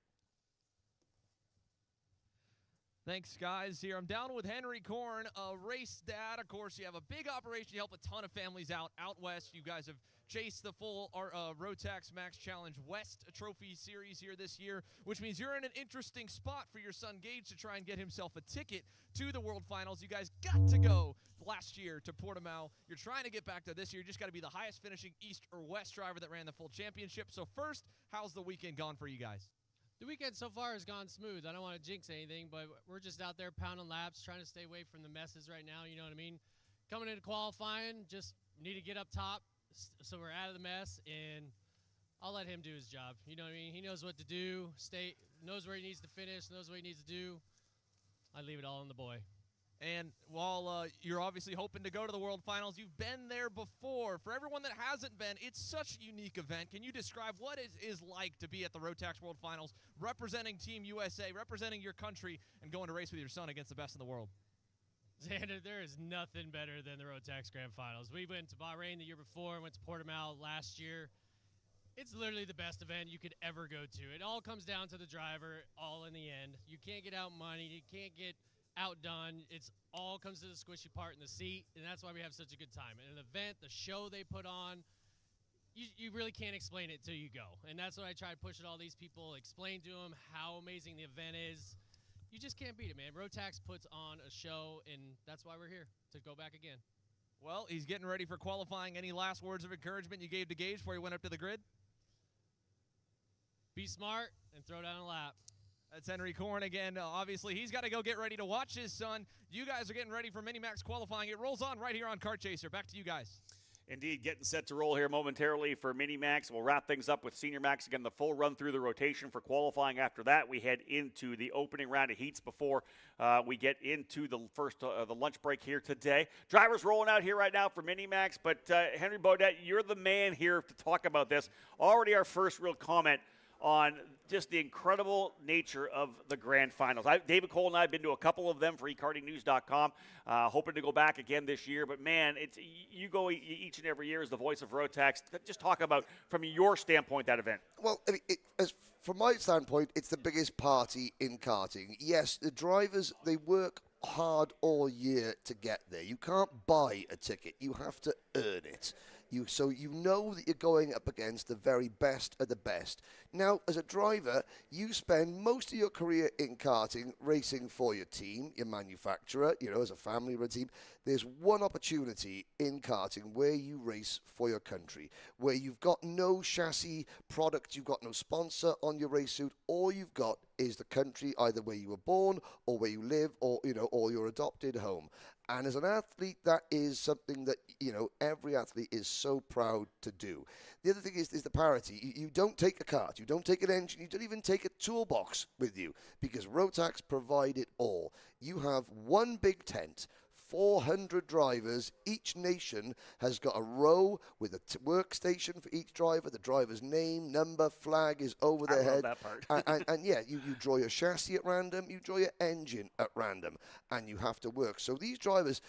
Thanks, guys. Here I'm down with Henry Korn, a race dad. Of course, you have a big operation. You help a ton of families out west. You guys have chased the full Rotax Max Challenge West Trophy Series here this year, which means you're in an interesting spot for your son Gage to try and get himself a ticket to the World Finals. You guys got to go last year to Portimao. You're trying to get back to this year. You just got to be the highest finishing East or West driver that ran the full championship. So first, how's the weekend gone for you guys? The weekend so far has gone smooth. I don't want to jinx anything, but we're just out there pounding laps, trying to stay away from the messes right now, you know what I mean? Coming into qualifying, just need to get up top so we're out of the mess, and I'll let him do his job. You know what I mean? He knows what to do, knows where he needs to finish, knows what he needs to do. I leave it all on the boy. And while you're obviously hoping to go to the World Finals, you've been there before. For everyone that hasn't been, it's such a unique event. Can you describe what it is like to be at the Rotax World Finals, representing Team USA, representing your country, and going to race with your son against the best in the world? Xander, there is nothing better than the Rotax Grand Finals. We went to Bahrain the year before, went to Portimao last year. It's literally the best event you could ever go to. It all comes down to the driver, all in the end. You can't get out money. You can't get outdone. It's all comes to the squishy part in the seat, and that's why we have such a good time. And an event, the show they put on, you really can't explain it till you go. And that's what I try to push at all these people, explain to them how amazing the event is. You just can't beat it, man. Rotax puts on a show, and that's why we're here, to go back again. Well, he's getting ready for qualifying. Any last words of encouragement you gave to Gage before he went up to the grid? Be smart and throw down a lap. That's Henry Korn again. Obviously, he's got to go get ready to watch his son. You guys are getting ready for Minimax qualifying. It rolls on right here on Kart Chaser. Back to you guys. Indeed, getting set to roll here momentarily for Minimax. We'll wrap things up with Senior Max. Again, the full run through the rotation for qualifying. After that, we head into the opening round of heats before we get into the first the lunch break here today. Drivers rolling out here right now for Minimax. But Henry Beaudet, you're the man here to talk about this. Already our first real comment on just the incredible nature of the grand finals. David Cole and I have been to a couple of them for ekartingnews.com, hoping to go back again this year. But, man, you go each and every year as the voice of Rotax. Just talk about, from your standpoint, that event. Well, I mean, from my standpoint, it's the biggest party in karting. Yes, the drivers, they work hard all year to get there. You can't buy a ticket. You have to earn it. So you know that you're going up against the very best of the best. Now, as a driver, you spend most of your career in karting racing for your team, your manufacturer, as a family-run team. There's one opportunity in karting where you race for your country, where you've got no chassis product, you've got no sponsor on your race suit. All you've got is the country, either where you were born or where you live or your adopted home. And as an athlete, that is something that, every athlete is so proud to do. The other thing is the parity. You don't take a kart, you don't take an engine, you don't even take a toolbox with you, because Rotax provide it all. You have one big tent, 400 drivers. Each nation has got a row with a workstation for each driver. The driver's name, number, flag is over their head. I love that part. and yeah, you draw your chassis at random, you draw your engine at random, and you have to work. So these drivers,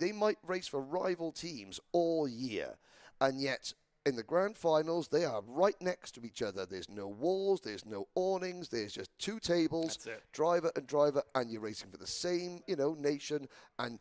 they might race for rival teams all year, and yet in the grand finals, they are right next to each other. There's no walls, there's no awnings, there's just two tables, driver, and you're racing for the same, nation. And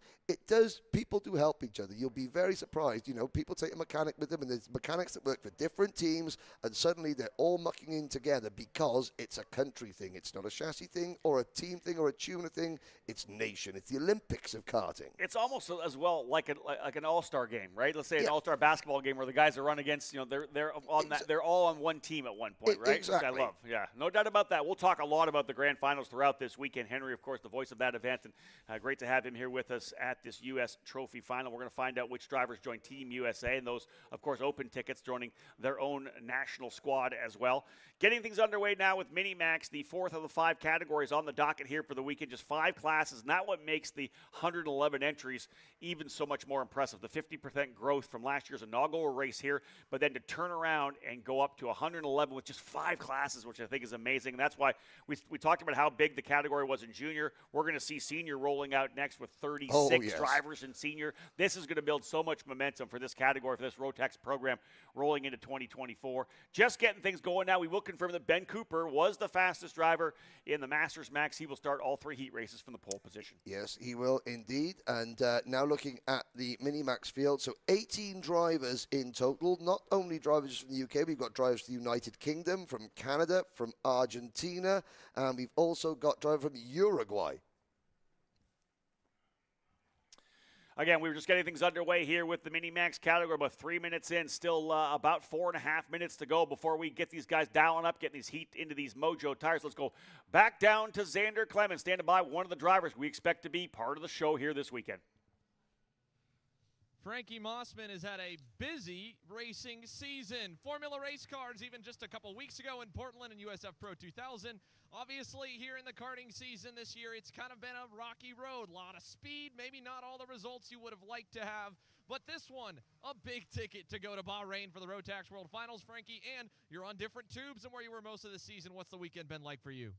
people do help each other. You'll be very surprised. People take a mechanic with them, and there's mechanics that work for different teams, and suddenly they're all mucking in together because it's a country thing. It's not a chassis thing or a team thing or a tuner thing. It's nation. It's the Olympics of karting. It's almost as well like an all-star game, right? Let's say an all-star basketball game where the guys are run against, they're on that. They're all on one team at one point, right? Exactly. Which I love. Yeah, no doubt about that. We'll talk a lot about the grand finals throughout this weekend. Henry, of course, the voice of that event, and great to have him here with us at this U.S. Trophy Final. We're going to find out which drivers join Team USA, and those, of course, open tickets joining their own national squad as well. Getting things underway now with Micromax, the fourth of the 5 categories on the docket here for the weekend. Just 5 classes, and that's what makes the 111 entries even so much more impressive. The 50% growth from last year's inaugural race here, but then to turn around and go up to 111 with just 5 classes, which I think is amazing. And that's why we talked about how big the category was in junior. We're going to see senior rolling out next with 36 drivers in senior. This is going to build so much momentum for this category, for this Rotax program rolling into 2024. Just getting things going now. We will confirm that Ben Cooper was the fastest driver in the Masters Max. He will start all 3 heat races from the pole position. Yes, he will indeed. And now looking at the Micromax field, so 18 drivers in total. Not only drivers from the UK, we've got drivers from the United Kingdom, from Canada, from Argentina, and we've also got drivers from Uruguay. Again, we were just getting things underway here with the Micromax category, about 3 minutes in, still about 4.5 minutes to go before we get these guys dialing up, getting these heat into these Mojo tires. Let's go back down to Xander Clemens, standing by, one of the drivers we expect to be part of the show here this weekend. Frankie Mossman has had a busy racing season. Formula race cars even just a couple weeks ago in Portland and USF Pro 2000. Obviously, here in the karting season this year, it's kind of been a rocky road. A lot of speed, maybe not all the results you would have liked to have. But this one, a big ticket to go to Bahrain for the Rotax World Finals, Frankie. And you're on different tubes than where you were most of the season. What's the weekend been like for you?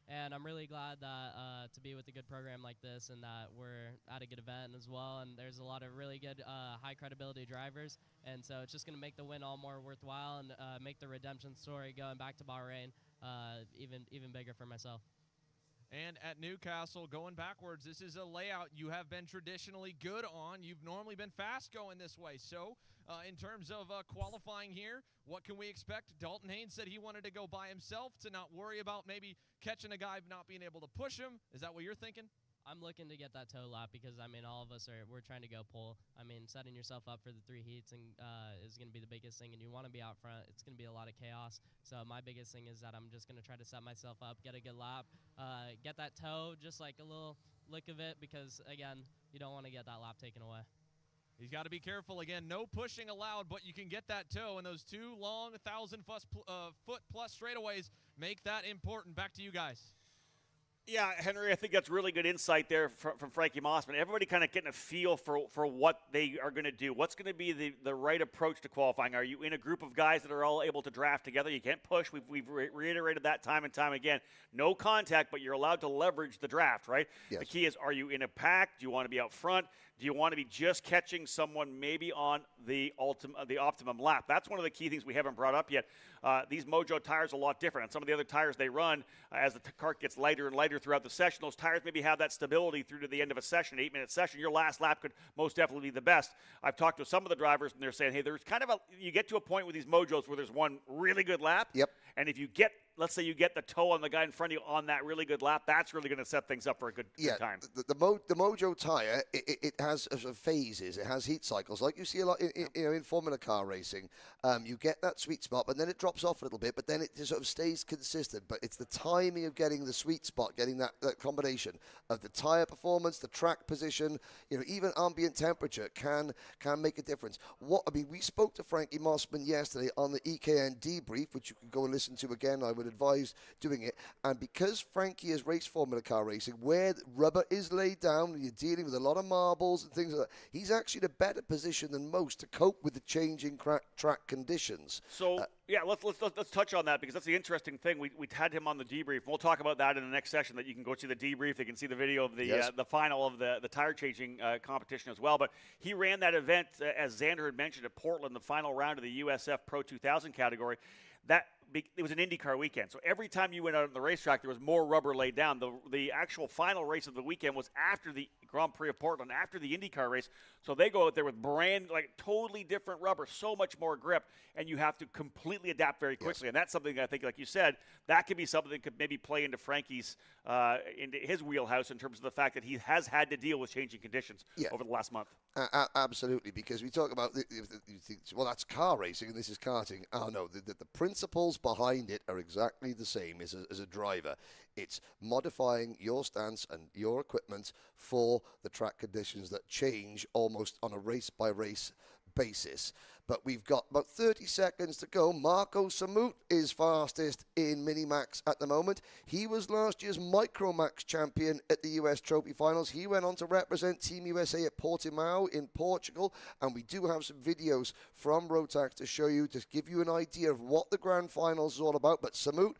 And I'm really glad that to be with a good program like this, and that we're at a good event as well. And there's a lot of really good high credibility drivers, and so it's just going to make the win all more worthwhile, and make the redemption story going back to Bahrain even bigger for myself. And at Newcastle, going backwards, this is a layout you have been traditionally good on. You've normally been fast going this way. So in terms of qualifying here, what can we expect? Dalton Haynes said he wanted to go by himself to not worry about maybe catching a guy not being able to push him. Is that what you're thinking? I'm looking to get that toe lap because, all of us we're trying to go pole. Setting yourself up for the 3 heats and is going to be the biggest thing, and you want to be out front. It's going to be a lot of chaos. So my biggest thing is that I'm just going to try to set myself up, get a good lap, get that toe, just like a little lick of it, because, again, you don't want to get that lap taken away. He's got to be careful. Again, no pushing allowed, but you can get that toe, and those 2 long 1,000-foot-plus straightaways make that important. Back to you guys. Yeah, Henry, I think that's really good insight there from Frankie Mossman. Everybody kind of getting a feel for what they are going to do. What's going to be the right approach to qualifying? Are you in a group of guys that are all able to draft together? You can't push. We've reiterated that time and time again. No contact, but you're allowed to leverage the draft, right? Yes. The key is, are you in a pack? Do you want to be out front? Do you want to be just catching someone maybe on the optimum lap? That's one of the key things we haven't brought up yet. These Mojo tires are a lot different. And some of the other tires they run, as the kart gets lighter and lighter throughout the session, those tires maybe have that stability through to the end of a session, 8-minute session. Your last lap could most definitely be the best. I've talked to some of the drivers, and they're saying, hey, there's kind of you get to a point with these Mojos where there's one really good lap. Yep. And if you let's say you get the toe on the guy in front of you on that really good lap, that's really going to set things up for a good time. The Mojo tire, it has sort of phases. It has heat cycles, like you see a lot in Formula car racing. You get that sweet spot, but then it drops off a little bit, but then it just sort of stays consistent. But it's the timing of getting the sweet spot, getting that combination of the tire performance, the track position, even ambient temperature can make a difference. We spoke to Frankie Mossman yesterday on the EKN debrief, which you can go and listen to again. I would would advise doing it. And because Frankie has raced Formula Car racing, where rubber is laid down, you're dealing with a lot of marbles and things like that, he's actually in a better position than most to cope with the changing track conditions. So, yeah, let's touch on that, because that's the interesting thing. We had him on the debrief. We'll talk about that in the next session, that you can go see the debrief. They can see the video of the final of the tire changing competition as well. But he ran that event, as Xander had mentioned, at Portland, the final round of the USF Pro 2000 category. It was an IndyCar weekend, so every time you went out on the racetrack, there was more rubber laid down. The actual final race of the weekend was after the Grand Prix of Portland, after the IndyCar race. So they go out there with totally different rubber, so much more grip, and you have to completely adapt very quickly. Yes. And that's something I think, like you said, that could be something that could maybe play into Frankie's, into his wheelhouse in terms of the fact that he has had to deal with changing conditions over the last month. Absolutely, because we talk about, you think, well, that's car racing and this is karting. Oh, no, the principles behind it are exactly the same as a driver. It's modifying your stance and your equipment for the track conditions that change almost on a race-by-race basis. But we've got about 30 seconds to go. Marco Samut is fastest in Minimax at the moment. He was last year's Micromax champion at the US Trophy Finals. He went on to represent Team USA at Portimao in Portugal. And we do have some videos from Rotax to show you, to give you an idea of what the Grand Finals is all about. But Samut,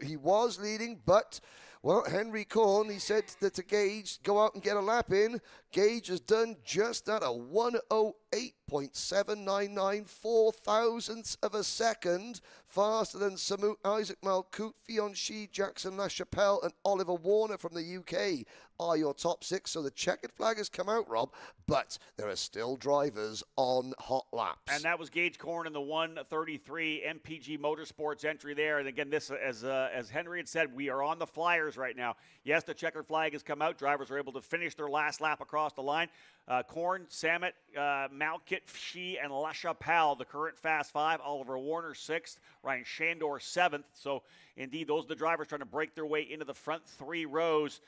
he was leading, but... well, Henry Korn, he said that to Gage, go out and get a lap in. Gage has done just that, a 1:08.799, 4 thousandths of a second, faster than Samut, Isaac Malkout, Fianchy, Jackson LaChapelle, and Oliver Warner from the UK are your top 6. So the checkered flag has come out, Rob, but there are still drivers on hot laps. And that was Gage Korn in the 1:33 MPG Motorsports entry there. And again, this, as Henry had said, we are on the flyers right now. Yes, the checkered flag has come out. Drivers are able to finish their last lap across the line. Korn, Samet, Malkit, Fshi, and LaChapelle, the current Fast 5. Oliver Warner, 6th. Ryan Shandor, 7th. So, indeed, those are the drivers trying to break their way into the front 3 rows.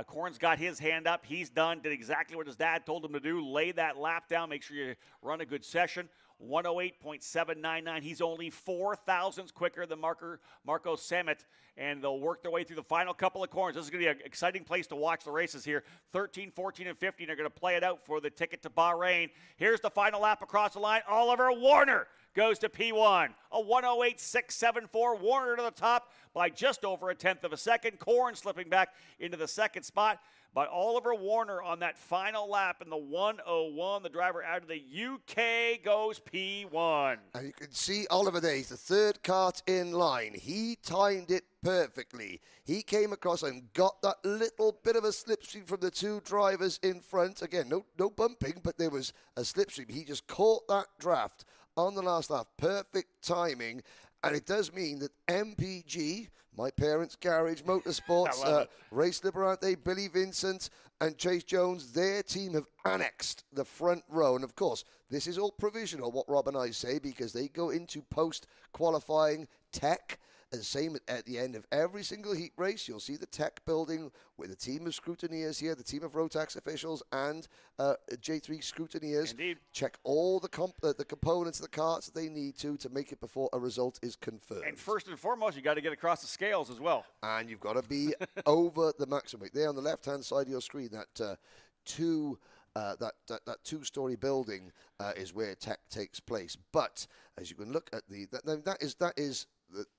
Korn's got his hand up. He's done, did exactly what his dad told him to do. Lay that lap down. Make sure you run a good session. 1:08.799. He's only 4 thousandths quicker than Marco Samet, and they'll work their way through the final couple of corners. This is going to be an exciting place to watch the races here. 13, 14, and 15 are going to play it out for the ticket to Bahrain. Here's the final lap across the line. Oliver Warner goes to P1. A 1:08.674. Warner to the top by just over 1/10 of a second. Korn slipping back into the second spot. But Oliver Warner on that final lap in the 1:01, the driver out of the UK, goes P1. And you can see Oliver there. He's the third kart in line. He timed it perfectly. He came across and got that little bit of a slipstream from the 2 drivers in front. Again, no bumping, but there was a slipstream. He just caught that draft on the last lap. Perfect timing. And it does mean that MPG, my parents' garage, Motorsports, Race Liberante, Billy Vincent, and Chase Jones, their team have annexed the front row. And, of course, this is all provisional, what Rob and I say, because they go into post-qualifying tech. And same at the end of every single heat race, you'll see the tech building with a team of scrutineers here, the team of Rotax officials and J3 scrutineers. Indeed. Check all the components of the carts that they need to make it before a result is confirmed. And first and foremost, you got to get across the scales as well. And you've got to be over the maximum weight. There on the left-hand side of your screen, that two-story building is where tech takes place. But as you can look at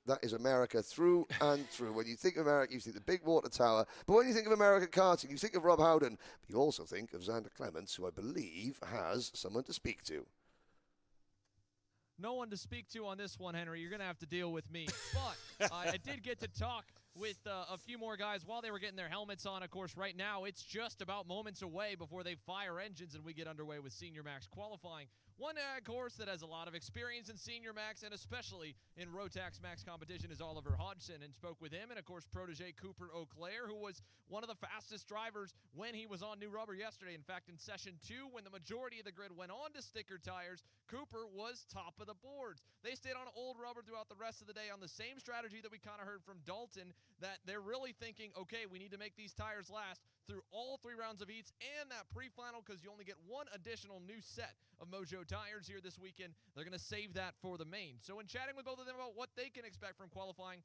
that is America through and through. When you think of America, you think the big water tower. But when you think of American karting, you think of Rob Howden. But you also think of Xander Clements, who I believe has someone to speak to. No one to speak to on this one, Henry. You're going to have to deal with me. But I did get to talk with a few more guys while they were getting their helmets on. Of course, right now, it's just about moments away before they fire engines and we get underway with Senior Max qualifying. One course that has a lot of experience in Senior Max and especially in Rotax Max competition is Oliver Hodgson, and spoke with him and, of course, protege Cooper Auclair, who was one of the fastest drivers when he was on new rubber yesterday. In fact, in session 2, when the majority of the grid went on to sticker tires, Cooper was top of the boards. They stayed on old rubber throughout the rest of the day on the same strategy that we kind of heard from Dalton, that they're really thinking, okay, we need to make these tires last through all 3 rounds of heats and that pre-final, because you only get 1 additional new set of Mojo tires here this weekend. They're going to save that for the main. So in chatting with both of them about what they can expect from qualifying,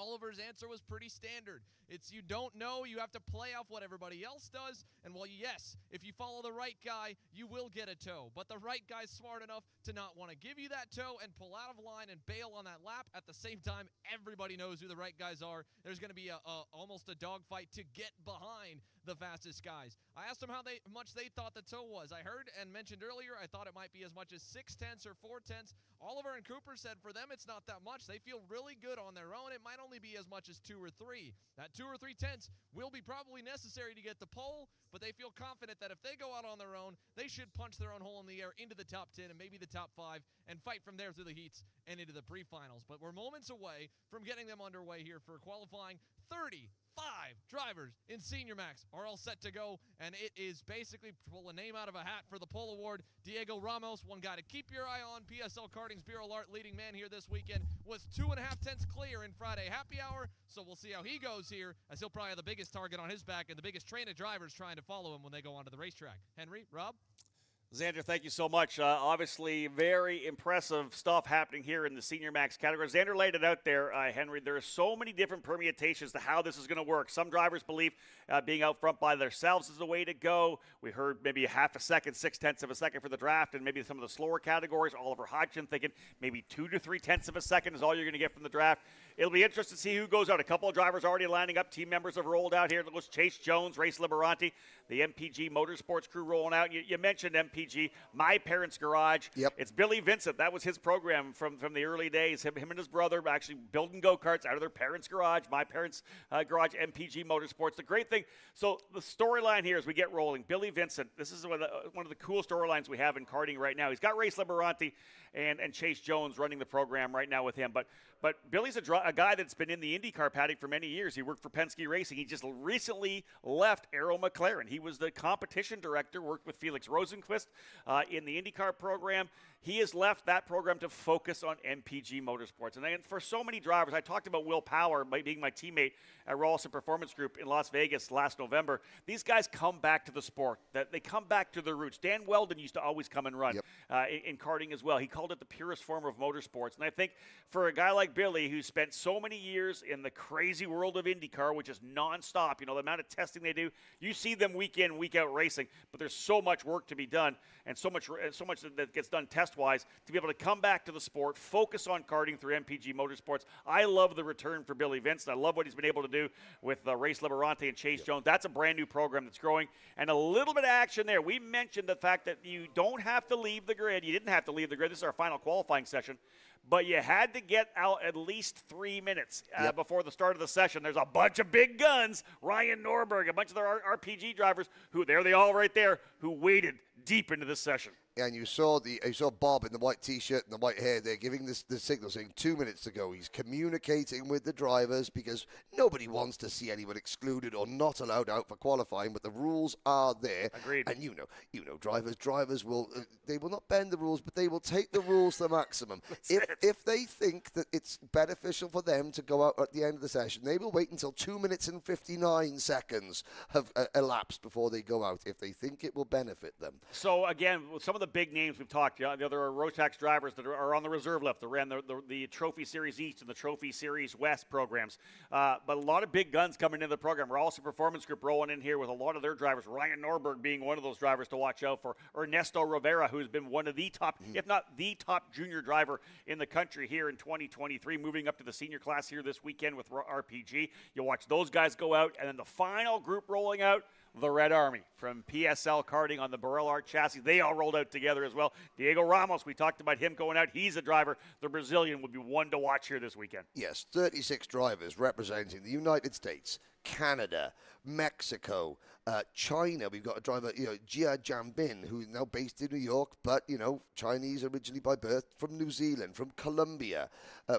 Oliver's answer was pretty standard. It's you don't know, you have to play off what everybody else does, and while yes, if you follow the right guy, you will get a tow, but the right guy's smart enough to not want to give you that tow and pull out of line and bail on that lap. At the same time, everybody knows who the right guys are. There's going to be almost a dogfight to get behind the fastest guys. I asked them how much they thought the tow was. I heard and mentioned earlier, I thought it might be as much as 6/10 or 4/10. Oliver and Cooper said for them it's not that much. They feel really good on their own. It might only be as much as 2 or 3. That 2 or 3/10 will be probably necessary to get the pole, but they feel confident that if they go out on their own, they should punch their own hole in the air into the top 10 and maybe the top 5 and fight from there through the heats and into the pre-finals. But we're moments away from getting them underway here for qualifying. 35 drivers in Senior Max are all set to go, and it is basically pull a name out of a hat for the pole award. Diego Ramos, one guy to keep your eye on. PSL Karting's Bureau Alert leading man here this weekend, was 2.5 clear in Friday happy hour, so we'll see how he goes here, as he'll probably have the biggest target on his back and the biggest train of drivers trying to follow him when they go onto the racetrack. Henry, Rob? Xander, thank you so much. Obviously, very impressive stuff happening here in the Senior Max category. Xander laid it out there, Henry. There are so many different permutations to how this is going to work. Some drivers believe being out front by themselves is the way to go. We heard maybe a half a second, 6/10 of a second for the draft, and maybe some of the slower categories. Oliver Hodgson thinking maybe 2 to 3/10 of a second is all you're going to get from the draft. It'll be interesting to see who goes out. A couple of drivers already lining up. Team members have rolled out here. There's Chase Jones, Race Liberanti, the MPG Motorsports crew rolling out. You mentioned MPG, My Parents' Garage. Yep. It's Billy Vincent. That was his program from the early days. Him and his brother actually building go-karts out of their parents' garage. My Parents' Garage, MPG Motorsports. The great thing, so the storyline here as we get rolling, Billy Vincent, this is one of the cool storylines we have in karting right now. He's got Race Liberanti and Chase Jones running the program right now with him. But Billy's a guy that's been in the IndyCar paddock for many years. He worked for Penske Racing. He just recently left Arrow McLaren. He was the competition director, worked with Felix Rosenquist in the IndyCar program. He has left that program to focus on MPG Motorsports. And then for so many drivers, I talked about Will Power being my teammate at Rawlson Performance Group in Las Vegas last November. These guys come back to the sport. They come back to their roots. Dan Weldon used to always come and run in karting as well. He called it the purest form of motorsports. And I think for a guy like Billy, who spent so many years in the crazy world of IndyCar, which is nonstop, the amount of testing they do, you see them week in, week out racing, but there's so much work to be done and so much that gets done test-wise to be able to come back to the sport, focus on karting through MPG Motorsports. I love the return for Billy Vincent. I love what he's been able to do with Race Liberanti and Chase Jones. That's a brand new program that's growing, and a little bit of action there. We mentioned the fact that you don't have to leave the grid. You didn't have to leave the grid. This is our final qualifying session, but you had to get out at least 3 minutes before the start of the session. There's a bunch of big guns, Ryan Norberg, a bunch of their RPG drivers, who there they all right there, who waited deep into this session. And you saw Bob in the white T-shirt and the white hair there giving the signal saying 2 minutes to go. He's communicating with the drivers because nobody wants to see anyone excluded or not allowed out for qualifying, but the rules are there. Agreed. And drivers will they will not bend the rules, but they will take the rules to the maximum. If they think that it's beneficial for them to go out at the end of the session, they will wait until 2 minutes and 59 seconds have elapsed before they go out if they think it will benefit them. So again, with some of the big names we've talked, the other Rotax drivers that are on the reserve list that ran the Trophy Series East and the Trophy Series West programs. But a lot of big guns coming into the program. We're also Performance Group rolling in here with a lot of their drivers. Ryan Norberg being one of those drivers to watch out for. Ernesto Rivera, who's been one of the top, if not the top junior driver in the country here in 2023, moving up to the senior class here this weekend with RPG. You'll watch those guys go out. And then the final group rolling out, the Red Army from PSL Karting on the Burrell Art chassis. They all rolled out together as well. Diego Ramos, we talked about him going out. He's a driver. The Brazilian would be one to watch here this weekend. Yes, 36 drivers representing the United States, Canada, Mexico, China. We've got a driver, Jia Jambin, who's now based in New York, but, Chinese originally by birth, from New Zealand, from Colombia,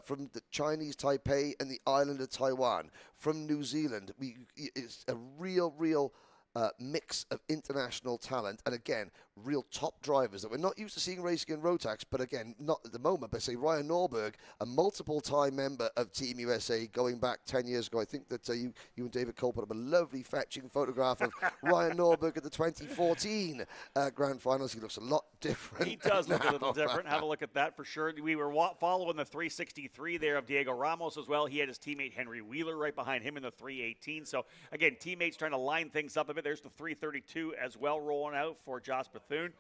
from the Chinese Taipei and the island of Taiwan, from New Zealand. It's a real mix of international talent. And again, real top drivers that we're not used to seeing racing in Rotax, but again, not at the moment, but say Ryan Norberg, a multiple-time member of Team USA going back 10 years ago. I think that you and David Cole put up a lovely fetching photograph of Ryan Norberg at the 2014 Grand Finals. He looks a lot different. He does look a little different. Have a look at that for sure. We were following the 363 there of Diego Ramos as well. He had his teammate Henry Wheeler right behind him in the 318. So, again, teammates trying to line things up a bit. There's the 332 as well rolling out for Josh Bethune.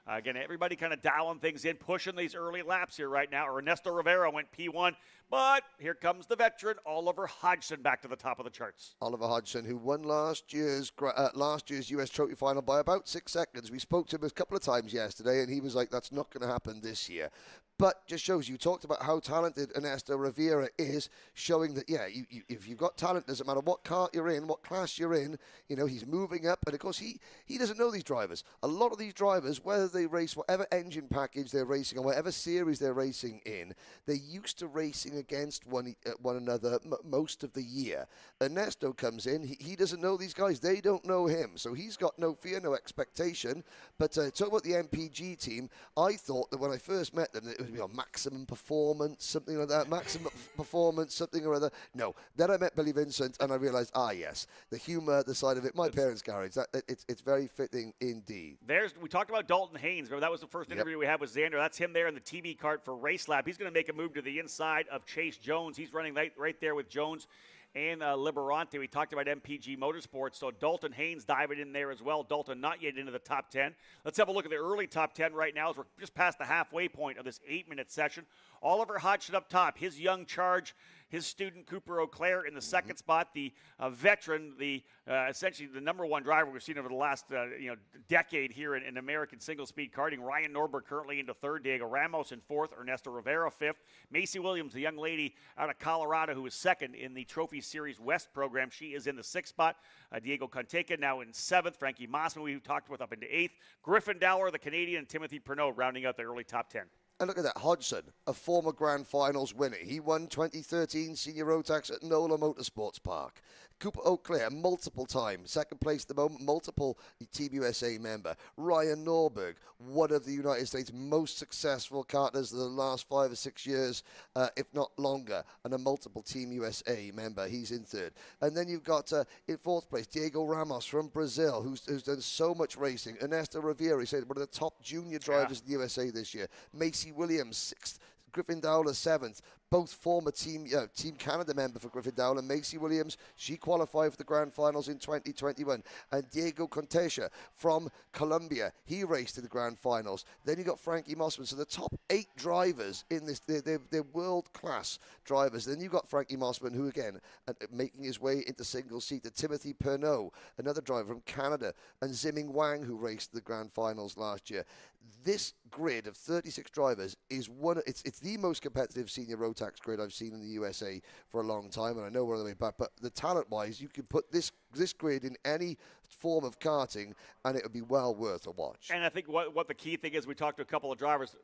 Again, everybody kind of dialing things in, pushing these early laps here right now. Ernesto Rivera went P1, but here comes the veteran, Oliver Hodgson, back to the top of the charts. Oliver Hodgson, who won last year's US Trophy Final by about 6 seconds. We spoke to him a couple of times yesterday, and he was like, that's not going to happen this year. But just shows you talked about how talented Ernesto Rivera is, showing that, yeah, if you've got talent, doesn't matter what kart you're in, what class you're in, you know, he's moving up. And, of course, he doesn't know these drivers. A lot of these drivers, whether they race whatever engine package they're racing or whatever series they're racing in, they're used to racing against one another most of the year. Ernesto comes in. He doesn't know these guys. They don't know him. So he's got no fear, no expectation. But talk about the MPG team, I thought that when I first met them, it would be on maximum performance, something like that, maximum performance, something or other. No. Then I met Billy Vincent and I realized, yes, the humor, the side of it, my parents' garage, it's very fitting indeed. We talked about Dalton Haynes. Remember, that was the first interview we had with Xander. That's him there in the TV cart for Race Lab. He's going to make a move to the inside of Chase Jones. He's running right there with Jones and Liberante. We talked about MPG Motorsports, so Dalton Haynes diving in there as well. Dalton not yet into the top 10. Let's have a look at the early top 10 right now as we're just past the halfway point of this 8-minute session. Oliver Hodgson up top, his young charge, his student Cooper Auclair in the second spot, the veteran, essentially the number one driver we've seen over the last decade here in American single-speed karting. Ryan Norberg currently into third, Diego Ramos in fourth, Ernesto Rivera fifth. Macy Williams, the young lady out of Colorado who is second in the Trophy Series West program, she is in the sixth spot. Diego Conteca now in seventh. Frankie Mossman, we talked with, up into eighth. Griffin Dowler, the Canadian, and Timothy Pernod rounding out the early top 10. And look at that, Hodgson, a former Grand Finals winner. He won 2013 Senior Rotax at NOLA Motorsports Park. Cooper Auclair, multiple times, second place at the moment, multiple Team USA member. Ryan Norberg, one of the United States' most successful karters of the last 5 or 6 years, if not longer, and a multiple Team USA member. He's in third. And then you've got, in fourth place, Diego Ramos from Brazil, who's done so much racing. Ernesto Rivera, he said, one of the top junior drivers in the USA this year. Macy Williams, sixth. Griffin Dowler, seventh. Both former Team Canada member for Griffin Dowler. Macy Williams, she qualified for the Grand Finals in 2021. And Diego Contecha from Colombia, he raced in the Grand Finals. Then you got Frankie Mossman. So the top 8 drivers in this, they're world-class drivers. Then you got Frankie Mossman, who again, making his way into single-seater. Timothy Pernod, another driver from Canada. And Ziming Wang, who raced the Grand Finals last year. This grid of 36 drivers is it's the most competitive senior Rotax grid I've seen in the USA for a long time, and I know we're on the way back, but the talent-wise, you could put this grid in any form of karting, and it would be well worth a watch. And I think what the key thing is, we talked to a couple of drivers,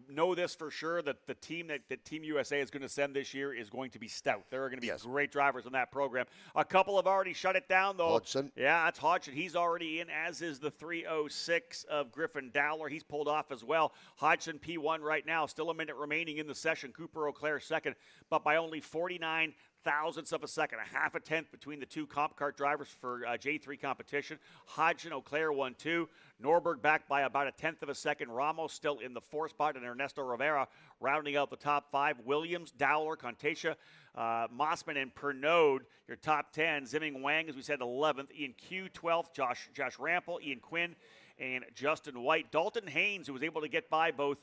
know this for sure, that the team that Team USA is going to send this year is going to be stout. There are going to be great drivers in that program. A couple have already shut it down, though. Hodgson. Yeah, that's Hodgson. He's already in, as is the 306 of Griffin Dowler. He's pulled off as well. Hodgson P1 right now, still a minute remaining in the session. Cooper Auclair second, but by only 49 thousandths of a second, a half a tenth between the two comp kart drivers for J3 competition. Hodgson, Auclair 1-2. Norberg back by about a tenth of a second. Ramos still in the fourth spot, and Ernesto Rivera rounding out the top 5. Williams, Dowler, Contecha, Mossman, and Pernod, your top 10. Ziming Wang, as we said, 11th. Ian Q, 12th. Josh Rampel, Ian Quinn, and Justin White. Dalton Haynes, who was able to get by both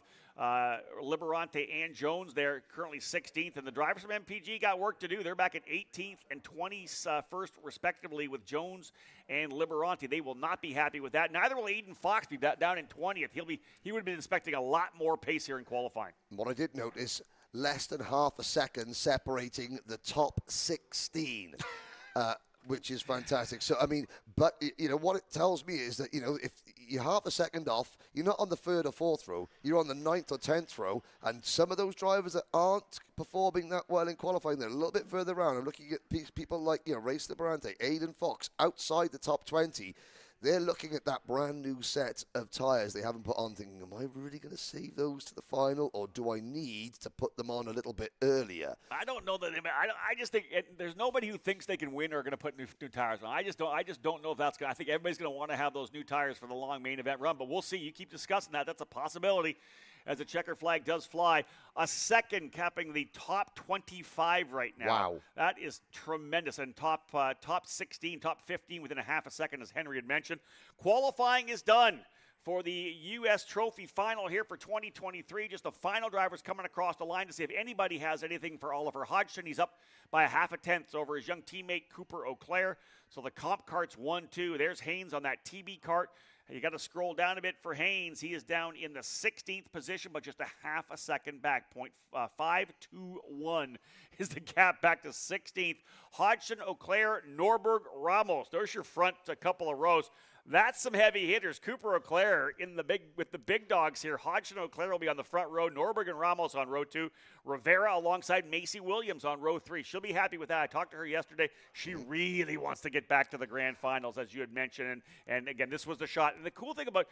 Liberante and Jones there, currently 16th. And the drivers from MPG got work to do. They're back at 18th and 21st, respectively, with Jones and Liberante. They will not be happy with that. Neither will Aiden Fox be down in 20th. He would have been expecting a lot more pace here in qualifying. What I did notice, less than half a second separating the top 16. Which is fantastic. So, I mean, but, what it tells me is that, if you're half a second off, you're not on the third or fourth row, you're on the 9th or 10th row, and some of those drivers that aren't performing that well in qualifying, they're a little bit further around. I'm looking at people like, Race Liberante, Aiden Fox, outside the top 20. they're looking at that brand new set of tyres they haven't put on, thinking, am I really going to save those to the final, or do I need to put them on a little bit earlier? I don't know that. I just think there's nobody who thinks they can win or are going to put new tires on. I just don't know if that's going. I think everybody's going to want to have those new tires for the long main event run. But we'll see. You keep discussing that. That's a possibility. As the checker flag does fly, a second capping the top 25 right now. Wow. That is tremendous. And top 16, top 15 within a half a second, as Henry had mentioned. Qualifying is done for the US Trophy Final here for 2023. Just the final drivers coming across the line to see if anybody has anything for Oliver Hodgson. He's up by a half a tenth over his young teammate Cooper Auclair. So the comp kart's 1-2. There's Haynes on that TB kart. You got to scroll down a bit for Haynes. He is down in the 16th position, but just a half a second back. 0.521 is the gap back to 16th. Hodgson, Auclair, Norberg, Ramos. There's your front a couple of rows. That's some heavy hitters. Cooper Auclair with the big dogs here. Hodgson Auclair will be on the front row. Norberg and Ramos on row 2. Rivera alongside Macy Williams on row 3. She'll be happy with that. I talked to her yesterday. She really wants to get back to the grand finals, as you had mentioned. And again, this was the shot. And the cool thing about,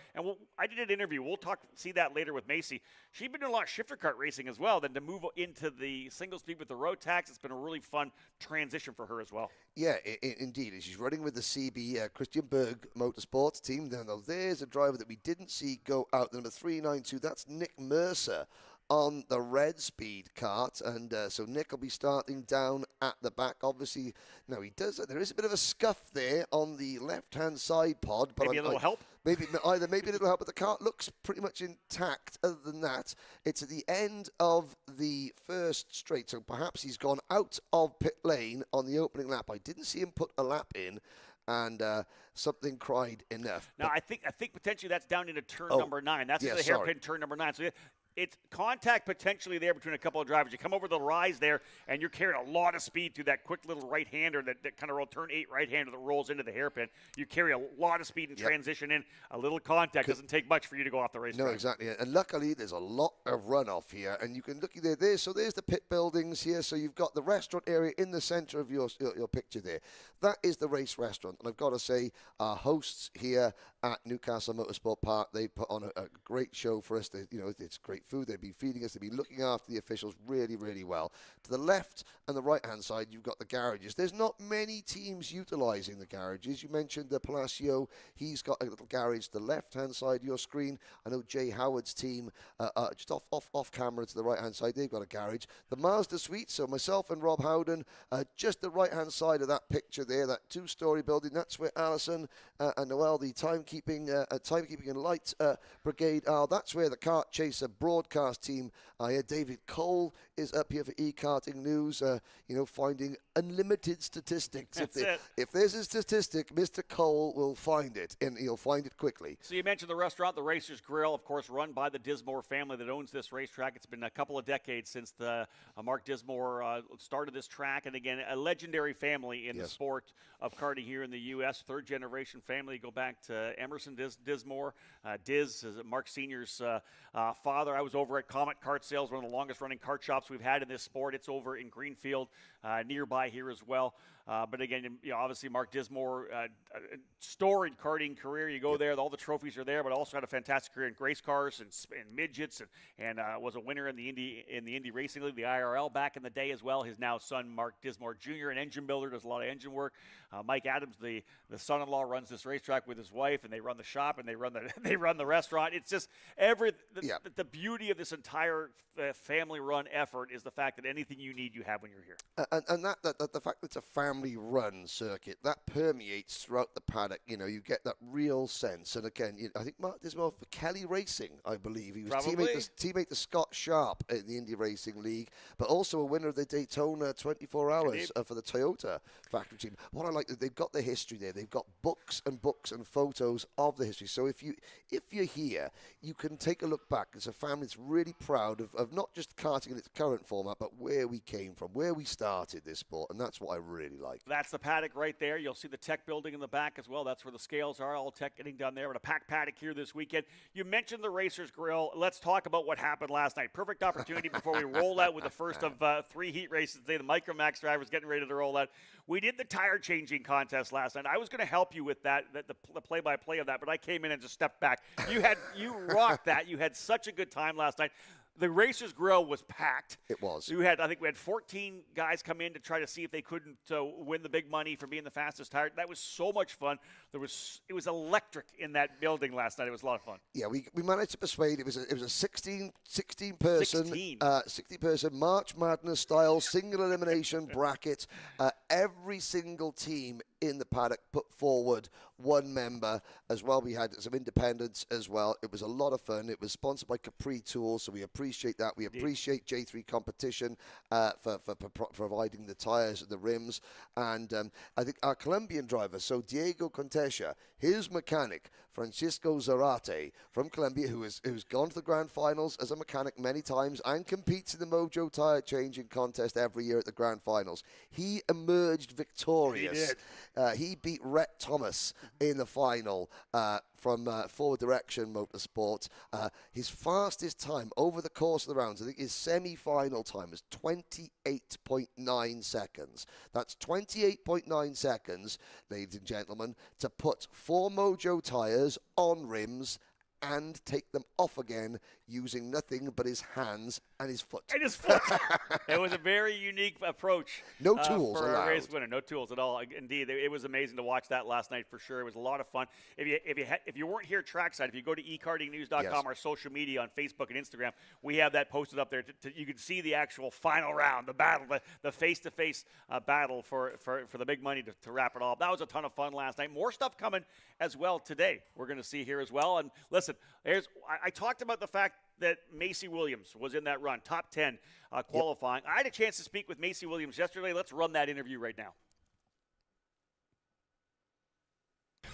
I did an interview. We'll see that later with Macy. She's been doing a lot of shifter kart racing as well. Then to move into the single speed with the road tax, it's been a really fun transition for her as well. Yeah, indeed. She's running with the CB Christian Berg Motorsports team. Now, there's a driver that we didn't see go out. Number 392, that's Nick Mercer on the red speed kart. And so Nick will be starting down at the back. Obviously, now there is a bit of a scuff there on the left-hand side pod. But maybe a little help? Maybe a little help, but the kart looks pretty much intact. Other than that, it's at the end of the first straight, so perhaps he's gone out of pit lane on the opening lap. I didn't see him put a lap in, and something cried enough. Now, I think potentially that's down into turn number 9. That's the hairpin turn number 9. So it's contact potentially there between a couple of drivers. You come over the rise there, and you're carrying a lot of speed through that quick little right-hander that kind of turn 8 right-hander that rolls into the hairpin. You carry a lot of speed and transition in. A little contact doesn't take much for you to go off the racetrack. No, exactly. And luckily, there's a lot of runoff here, and you can look there. So there's the pit buildings here. So you've got the restaurant area in the center of your picture there. That is the race restaurant. And I've got to say, our hosts here at Newcastle Motorsport Park, they put on a great show for us. It's great food. They've been feeding us. They've been looking after the officials really, really well. To the left and the right-hand side, you've got the garages. There's not many teams utilizing the garages. You mentioned the Palacio. He's got a little garage to the left-hand side of your screen. I know Jay Howard's team, just off camera to the right-hand side, they've got a garage. The Mazda Suite, so myself and Rob Howden, just the right-hand side of that picture there, that 2-story building, that's where Alison and Noel, the timekeeping and light brigade are. That's where the Kart Chaser broadcast team are here. David Cole is up here for e-karting news, finding unlimited statistics. If there's a statistic, Mr. Cole will find it, and he'll find it quickly. So you mentioned the restaurant, the Racers Grill, of course, run by the Dismore family that owns this racetrack. It's been a couple of decades since the Mark Dismore started this track, and again, a legendary family in the sport of karting here in the U.S. Third-generation family. Go back to Emerson Dismore. Diz is Mark Sr.'s father. I was over at Comet Kart Sales, one of the longest-running kart shops we've had in this sport. It's over in Greenfield, nearby here as well. But again, obviously Mark Dismore, storied karting career. You go there, all the trophies are there, but also had a fantastic career in race cars and midgets, and was a winner in the Indy Racing League, the IRL, back in the day as well. His now son, Mark Dismore Jr., an engine builder, does a lot of engine work. Mike Adams, the son-in-law, runs this racetrack with his wife, and they run the shop and they run the restaurant. It's just the beauty of this entire family-run effort is the fact that anything you need, you have when you're here. And that the fact that it's a family-run circuit, that permeates throughout the paddock. You get that real sense. And again, I think Mark Dismore for Kelly Racing, I believe. He was teammate to Scott Sharp in the Indy Racing League, but also a winner of the Daytona 24 Hours for the Toyota factory team. What I like, they've got the history there. They've got books and photos of the history. So if you're here, you can take a look back. It's a family that's really proud of not just karting in its current format, but where we came from, where we started this sport, and that's what I really like. like. That's the paddock right there. You'll see the tech building in the back as well. That's where the scales are, all tech getting done there. But a packed paddock here this weekend. You mentioned the Racers Grill. Let's talk about what happened last night. Perfect opportunity before we roll out with the first of 3 heat races today. The Micromax drivers getting ready to roll out. We did the tire changing contest last night. I was going to help you with that, the play-by-play of that, but I came in and just stepped back. You rocked that. You had such a good time last night. The Racers Grill was packed. It was. I think we had 14 guys come in to try to see if they couldn't win the big money for being the fastest tire. That was so much fun. It was electric in that building last night. It was a lot of fun. Yeah, we managed to persuade. It was a 16 person March Madness style single elimination bracket. Every single team in the paddock put forward one member as well. We had some independents as well. It was a lot of fun. It was sponsored by Capri Tools, so we appreciate that. We appreciate J3 Competition for providing the tires and the rims. And I think our Colombian driver, so Diego Contesha, his mechanic, Francisco Zarate from Colombia, who's gone to the grand finals as a mechanic many times and competes in the Mojo tire changing contest every year at the grand finals. He emerged victorious. He beat Rhett Thomas in the final from Forward Direction Motorsports. His fastest time over the course of the rounds, I think his semi-final time was 28.9 seconds. That's 28.9 seconds, ladies and gentlemen, to put 4 Mojo tires on rims and take them off again using nothing but his hands and his foot. It was a very unique approach. No tools for allowed. a race winner. No tools at all. Indeed, it was amazing to watch that last night for sure. It was a lot of fun. If you weren't here trackside, if you go to ekartingnews.com, Yes. our social media on Facebook and Instagram, we have that posted up there. You can see the actual final round, the battle, the face-to-face battle for the big money to wrap it all up. That was a ton of fun last night. More stuff coming as well today. We're going to see here as well. And listen, I talked about the fact that Macy Williams was in that run, top 10 qualifying. I had a chance to speak with Macy Williams yesterday. Let's run that interview right now.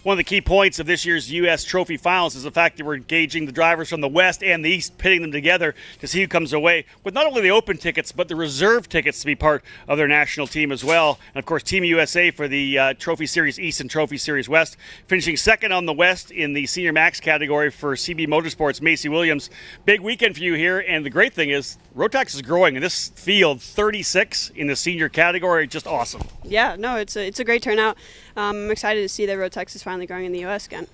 One of the key points of this year's U.S. Trophy Finals is the fact that we're engaging the drivers from the West and the East, pitting them together to see who comes away with not only the open tickets, but the reserve tickets to be part of their national team as well. And, of course, Team USA for the Trophy Series East and Trophy Series West, finishing second on the West in the Senior Max category for CB Motorsports, Macy Williams. Big weekend for you here, and the great thing is Rotax is growing. In this field, 36 in the senior category, just awesome. Yeah, no, it's a great turnout. I'm excited to see that Rotax is finally growing in the U.S. again.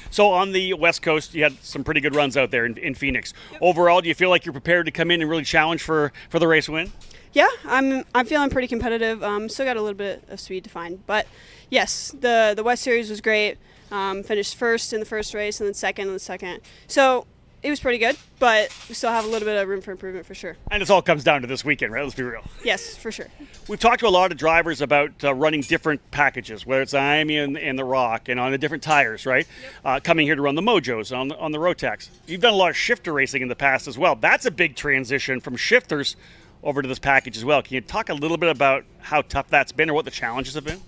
So on the West Coast, you had some pretty good runs out there in Phoenix. Yep. Overall, do you feel like you're prepared to come in and really challenge for the race win? Yeah, I'm feeling pretty competitive. Still got a little bit of speed to find, but yes, the West Series was great. Finished first in the first race and then second in the second. So it was pretty good, but we still have a little bit of room for improvement for sure. And it all comes down to this weekend, right? Let's be real. Yes, for sure. We've talked to a lot of drivers about running different packages, whether it's IAME and the Rock and on the different tires, right? Yep. Coming here to run the Mojos on the Rotax. You've done a lot of shifter racing in the past as well. That's a big transition from shifters over to this package as well. Can you talk a little bit about how tough that's been or what the challenges have been?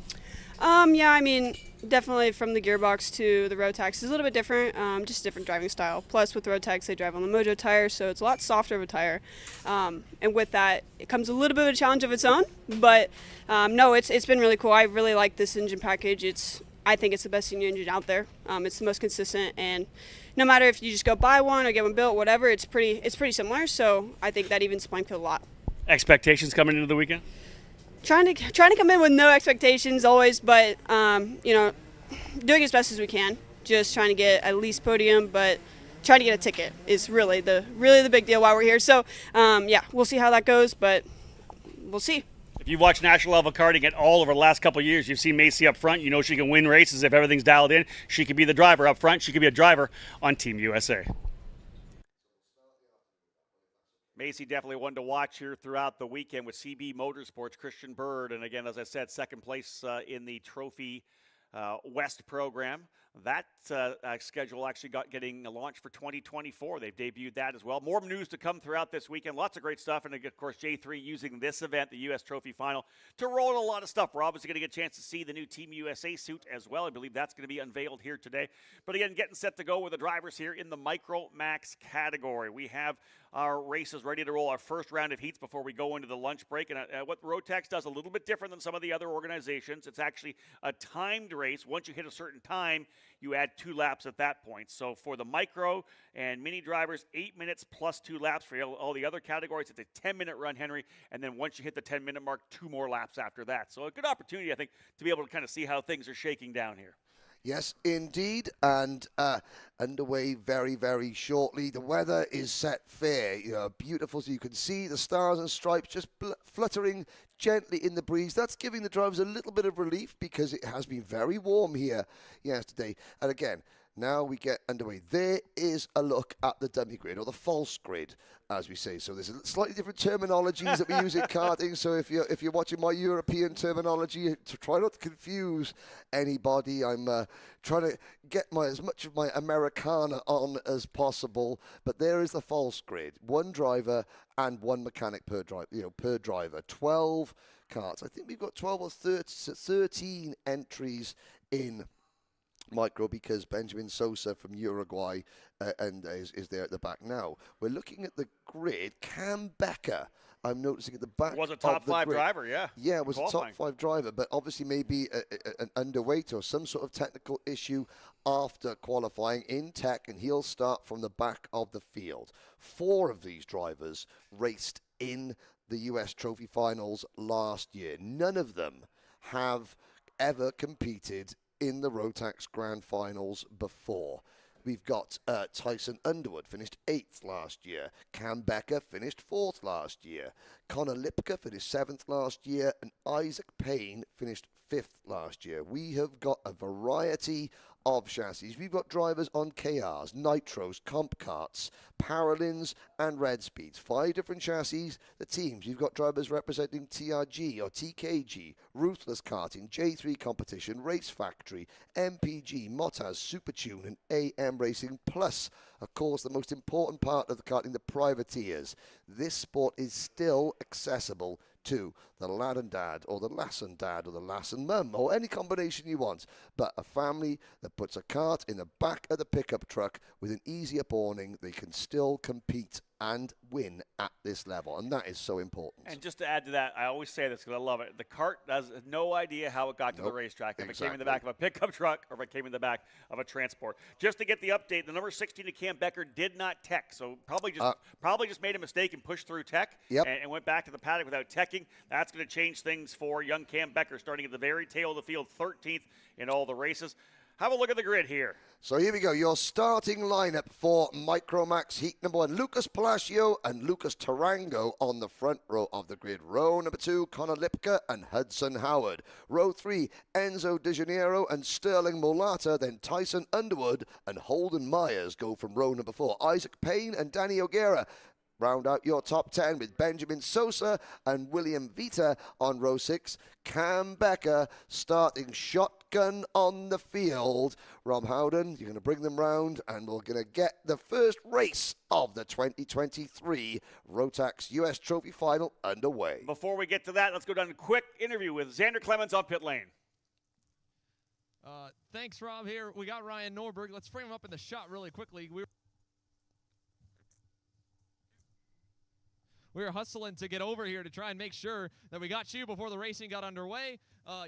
Yeah, I mean, definitely from the gearbox to the Rotax is a little bit different, just a different driving style. Plus with Rotax, they drive on the Mojo tire, so it's a lot softer of a tire. And with that, it comes a little bit of a challenge of its own, but no, it's been really cool. I really like this engine package. I think it's the best senior engine out there. It's the most consistent, and no matter if you just go buy one or get one built, whatever, it's pretty similar, so I think that evens playing field a lot. Expectations coming into the weekend? Trying to come in with no expectations always, but doing as best as we can. Just trying to get at least podium, but trying to get a ticket is really the big deal while we're here. So yeah, we'll see how that goes, but we'll see. If you've watched national level karting at all over the last couple of years, you've seen Macy up front. You know she can win races if everything's dialed in. She could be the driver up front. She could be a driver on Team USA. Macy definitely one to watch here throughout the weekend with CB Motorsports, Christian Bird. And again, as I said, second place in the trophy West program. That schedule actually getting launched for 2024. They've debuted that as well. More news to come throughout this weekend. Lots of great stuff. And, of course, J3 using this event, the U.S. Trophy Final, to roll in a lot of stuff. We're obviously going to get a chance to see the new Team USA suit as well. I believe that's going to be unveiled here today. But, again, getting set to go with the drivers here in the Micromax category. We have our races ready to roll, our first round of heats before we go into the lunch break. And what Rotax does a little bit different than some of the other organizations, it's actually a timed race. Once you hit a certain time, you add 2 laps at that point. So for the micro and mini drivers, 8 minutes plus 2 laps. For all the other categories, it's a 10-minute run, Henry. And then once you hit the 10-minute mark, 2 more laps after that. So a good opportunity, I think, to be able to kind of see how things are shaking down here. Yes, indeed, and underway very, very shortly. The weather is set fair, beautiful, so you can see the stars and stripes just fluttering gently in the breeze. That's giving the drivers a little bit of relief because it has been very warm here yesterday. And again, now we get underway. There is a look at the dummy grid, or the false grid, as we say. So there's slightly different terminologies that we use in karting. So if you're watching my European terminology, to try not to confuse anybody, I'm trying to get as much of my Americana on as possible. But there is the false grid: 1 driver and 1 mechanic per driver. 12 karts. I think we've got 12 or 13 entries in micro because Benjamin Sosa from Uruguay is there at the back now. We're looking at the grid. Cam Becker, I'm noticing at the back. Was a top 5 grid. driver, yeah. Yeah, was a top 5 driver, but obviously maybe an underweight or some sort of technical issue after qualifying in tech, and he'll start from the back of the field. 4 of these drivers raced in the US Trophy Finals last year. None of them have ever competed in the Rotax Grand Finals before. We've got Tyson Underwood, finished 8th last year. Cam Becker finished 4th last year. Connor Lipka finished 7th last year. And Isaac Payne finished 5th last year. We have got a variety of chassis. We've got drivers on KRs, Nitros, Comp Karts, Paralins, and Red Speeds. 5 different chassis. The teams, you've got drivers representing TRG or TKG, Ruthless Karting, J3 Competition, Race Factory, MPG, Motaz, Supertune, and AM Racing. Plus, of course, the most important part of the karting, the privateers. This sport is still accessible to the lad and dad, or the lass and dad, or the lass and mum, or any combination you want. But a family that puts a cart in the back of the pickup truck with an easy up awning, they can still compete and win at this level, and that is so important. And just to add to that, I always say this because I love it. The cart has no idea how it got to the racetrack, if it came in the back of a pickup truck or if it came in the back of a transport. Just to get the update, the number 16 to Cam Becker did not tech, so probably just made a mistake and pushed through tech and went back to the paddock without teching. That's going to change things for young Cam Becker, starting at the very tail of the field, 13th in all the races. Have a look at the grid here. So here we go, your starting lineup for Micromax Heat number 1. Lucas Palacio and Lucas Tarango on the front row of the grid. Row number 2, Connor Lipka and Hudson Howard. Row 3, Enzo De Janeiro and Sterling Molata. Then Tyson Underwood and Holden Myers go from row number 4. Isaac Payne and Danny O'Gara round out your top 10 with Benjamin Sosa and William Vita on row 6. Cam Becker starting shotgun on the field. Rob Howden, you're going to bring them round, and we're going to get the first race of the 2023 Rotax US Trophy Final underway. Before we get to that, let's go down to a quick interview with Xander Clemens on pit lane. Thanks, Rob. Here we got Ryan Norberg. Let's frame him up in the shot really quickly. We were hustling to get over here to try and make sure that we got you before the racing got underway.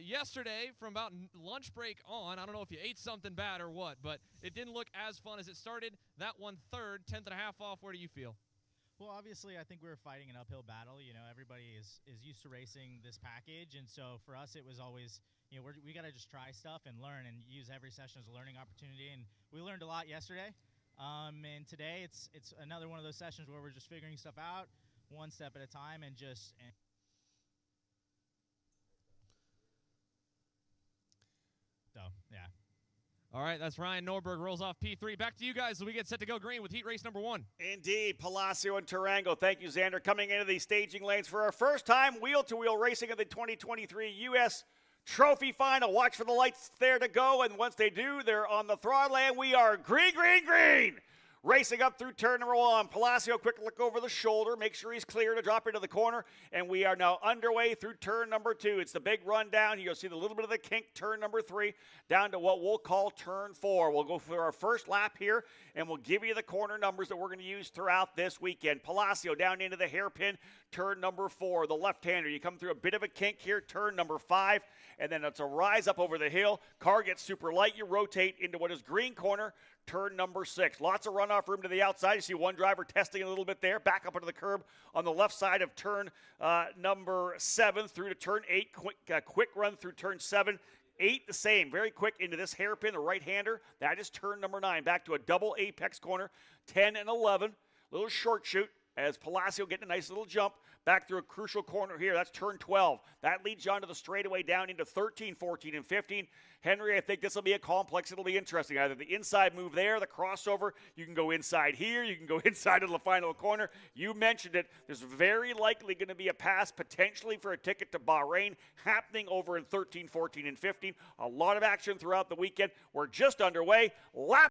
Yesterday, from about lunch break on, I don't know if you ate something bad or what, but it didn't look as fun as it started. That one third, 10th and a half off. Where do you feel? Well, obviously, I think we were fighting an uphill battle. You know, everybody is used to racing this package, and so for us, it was always, you know, we got to just try stuff and learn and use every session as a learning opportunity. And we learned a lot yesterday, and today it's another one of those sessions where we're just figuring stuff out, one step at a time, and just. So, yeah. All right, that's Ryan Norberg, rolls off P3. Back to you guys as we get set to go green with heat race number 1. Indeed, Palacio and Tarango. Thank you, Xander, coming into the staging lanes for our first time wheel-to-wheel racing of the 2023 U.S. Trophy Final. Watch for the lights there to go, and once they do, they're on the throttle, and we are green, green, green. Racing up through turn number 1. Palacio, quick look over the shoulder. Make sure he's clear to drop into the corner. And we are now underway through turn number 2. It's the big run down. You'll see the little bit of the kink, turn number 3, down to what we'll call turn 4. We'll go for our first lap here, and we'll give you the corner numbers that we're going to use throughout this weekend. Palacio down into the hairpin, turn number 4. The left-hander, you come through a bit of a kink here, turn number 5, and then it's a rise up over the hill. Car gets super light. You rotate into what is green corner, turn number 6. Lots of runoff room to the outside. You see one driver testing a little bit there. Back up into the curb on the left side of turn number 7 through to turn 8. Quick run through turn 7. 8 the same. Very quick into this hairpin, the right-hander. That is turn number 9. Back to a double apex corner. 10 and 11. Little short shoot as Palacio getting a nice little jump. Back through a crucial corner here. That's turn 12. That leads you onto the straightaway down into 13, 14, and 15. Henry, I think this will be a complex. It'll be interesting. Either the inside move there, the crossover. You can go inside here. You can go inside of the final corner. You mentioned it. There's very likely going to be a pass potentially for a ticket to Bahrain happening over in 13, 14, and 15. A lot of action throughout the weekend. We're just underway. Lap